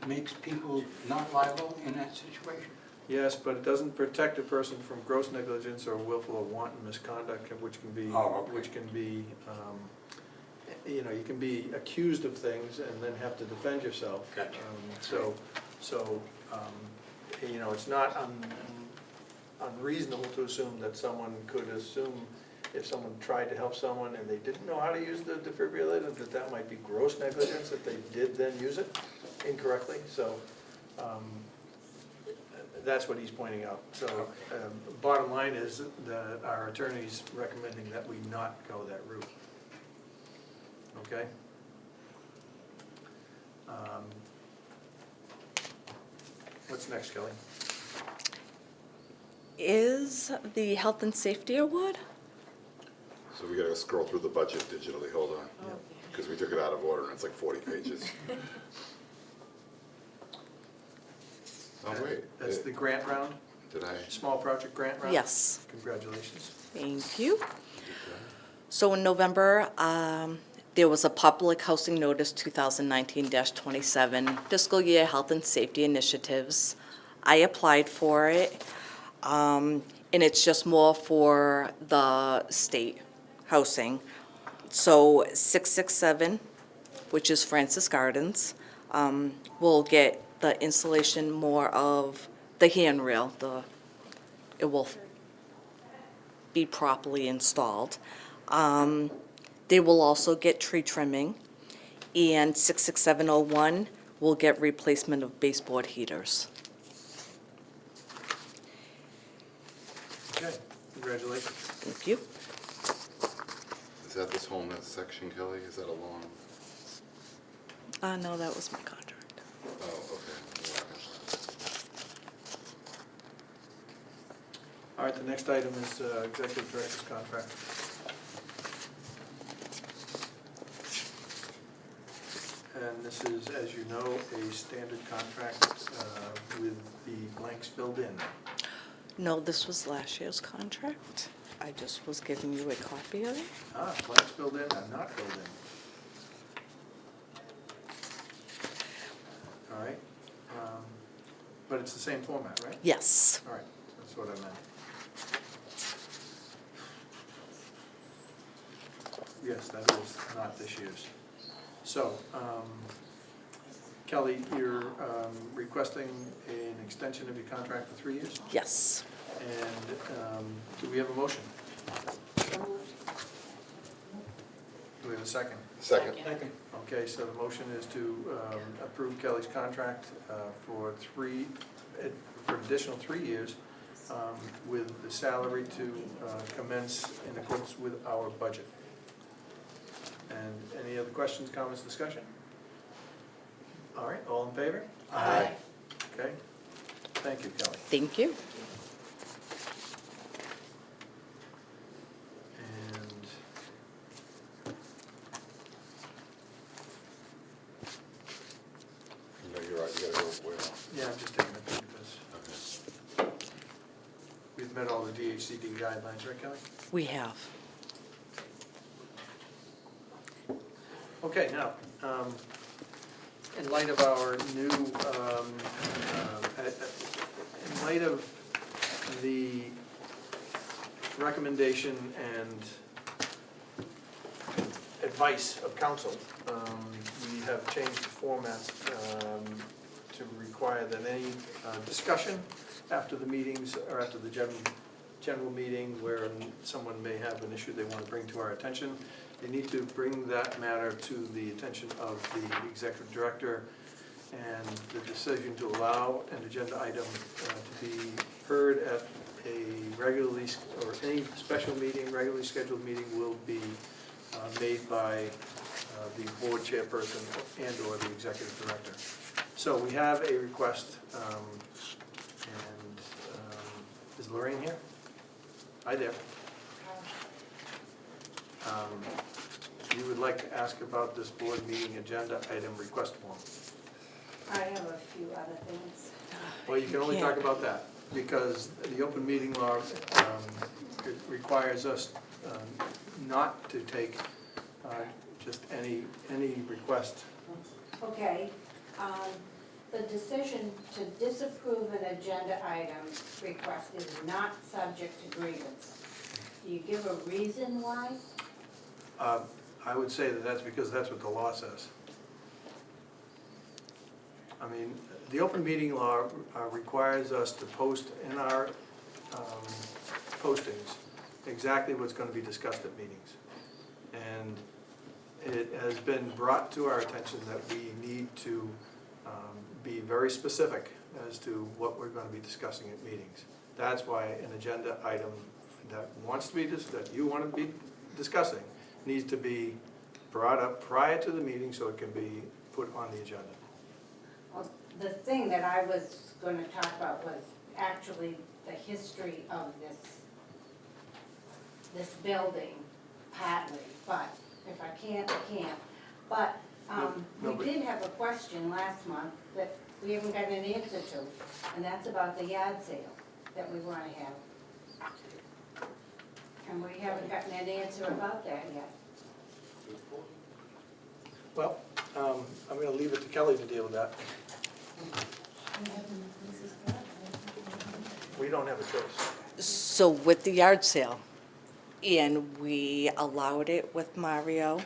makes people not liable in that situation? Yes, but it doesn't protect a person from gross negligence or willful or wanton misconduct, which can be, Oh, okay. you can be accused of things and then have to defend yourself. Gotcha. It's not unreasonable to assume that someone could assume, if someone tried to help someone and they didn't know how to use the defibrillator, that might be gross negligence if they did then use it incorrectly. So that's what he's pointing out. So bottom line is that our attorney's recommending that we not go that route. Okay? What's next, Kelly? Is the Health and Safety Award? So we gotta scroll through the budget digitally, hold on, because we took it out of order and it's like 40 pages. Oh, wait. That's the grant round, Did I? small project grant round? Yes. Congratulations. Thank you. So in November, there was a public housing notice 2019-27 fiscal year health and safety initiatives. I applied for it, and it's just more for the state housing. So 667, which is Francis Gardens, will get the installation more of the handrail. It will be properly installed. They will also get tree trimming, and 66701 will get replacement of baseboard heaters. Okay, congratulations. Thank you. Is that this whole next section, Kelly? Is that a long? No, that was my contract. Oh, okay. All right, the next item is Executive Director's contract. And this is, as you know, a standard contract with the blanks filled in. No, this was last year's contract. I just was giving you a copy of it. Blanks filled in and not filled in. All right. But it's the same format, right? Yes. All right, that's what I meant. Yes, that is not this year's. So, Kelly, you're requesting an extension of your contract for 3 years? Yes. And do we have a motion? So moved. Do we have a second? Second. Second. Okay, so the motion is to approve Kelly's contract for an additional 3 years with the salary to commence in accordance with our budget. And any other questions, comments, discussion? All right, all in favor? Aye. Okay, thank you, Kelly. Thank you. And No, you're right, you gotta go way off. yeah, I'm just taking it because Okay. we we've met all the DHCD guidelines, right, Kelly? We have. Okay, now, in light of our new, in light of the recommendation and advice of council, we have changed the formats to require that any discussion after the meetings or after the general meeting where someone may have an issue they want to bring to our attention, they need to bring that matter to the attention of the executive director, and the decision to allow an agenda item to be heard at a regularly, or any special meeting, regularly scheduled meeting will be made by the board chairperson and/or the executive director. So we have a request, and is Lorraine here? Hi there. You would like to ask about this board meeting agenda item request form. I have a few other things. Well, you can only talk about that, because the open meeting law it requires us not to take just any request. Okay, the decision to disapprove an agenda item request is not subject to grievance. Do you give a reason why? I would say that that's because that's what the law says. I mean, the open meeting law requires us to post in our postings exactly what's going to be discussed at meetings. And it has been brought to our attention that we need to be very specific as to what we're going to be discussing at meetings. That's why an agenda item that wants to be, that you want to be discussing needs to be brought up prior to the meeting so it can be put on the agenda. Well, the thing that I was gonna talk about was actually the history of this building partly, but if I can't, I can't. But, No, we but- did have a question last month that we haven't got an answer to, and that's about the yard sale that we wanna have. And we haven't gotten an answer about that yet. Well, I'm going to leave it to Kelly to deal with that. We don't have a choice. So with the yard sale, and we allowed it with Mario,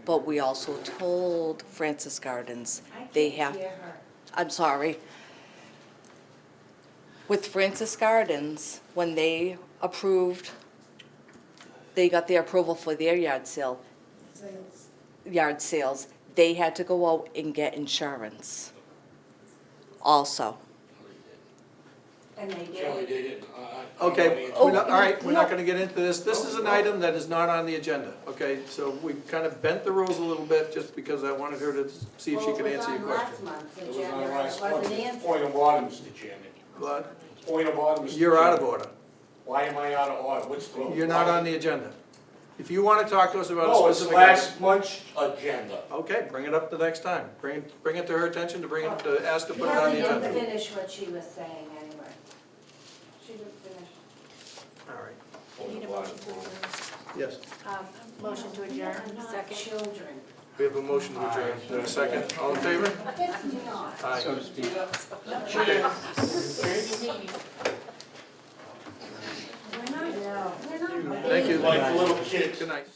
but we also told Francis Gardens, they have, I can't hear her. I'm sorry. With Francis Gardens, when they approved, they got their approval for their yard sales, they had to go out and get insurance also. And they Kelly did. did it. Okay, Oh, all right, we're not no. going to get into this. This is an item that is not on the agenda, okay? So we kind of bent the rules a little bit just because I wanted her to see if she could answer your Well, it was on question. last month's It was agenda, on and last it wasn't month. answered. Point of order, Mr. Chairman. But Point of order, Mr. Chairman. you're out of order. Why am I out of order? What's the? You're not on the agenda. If you want to talk to us about No, a it's specific item. last month's agenda. Okay, bring it up the next time. Bring it to her attention to ask to She put it on the didn't agenda. finish what she was saying anyway. She didn't finish. All right, Point Need a of order. motion to adjourn. yes. Motion to adjourn, They're not second. children. We have a motion to adjourn. In a second, all in favor? It's not. Aye. So to speak. Okay. We're not, we're not. Thank you. Like little kids. Good night.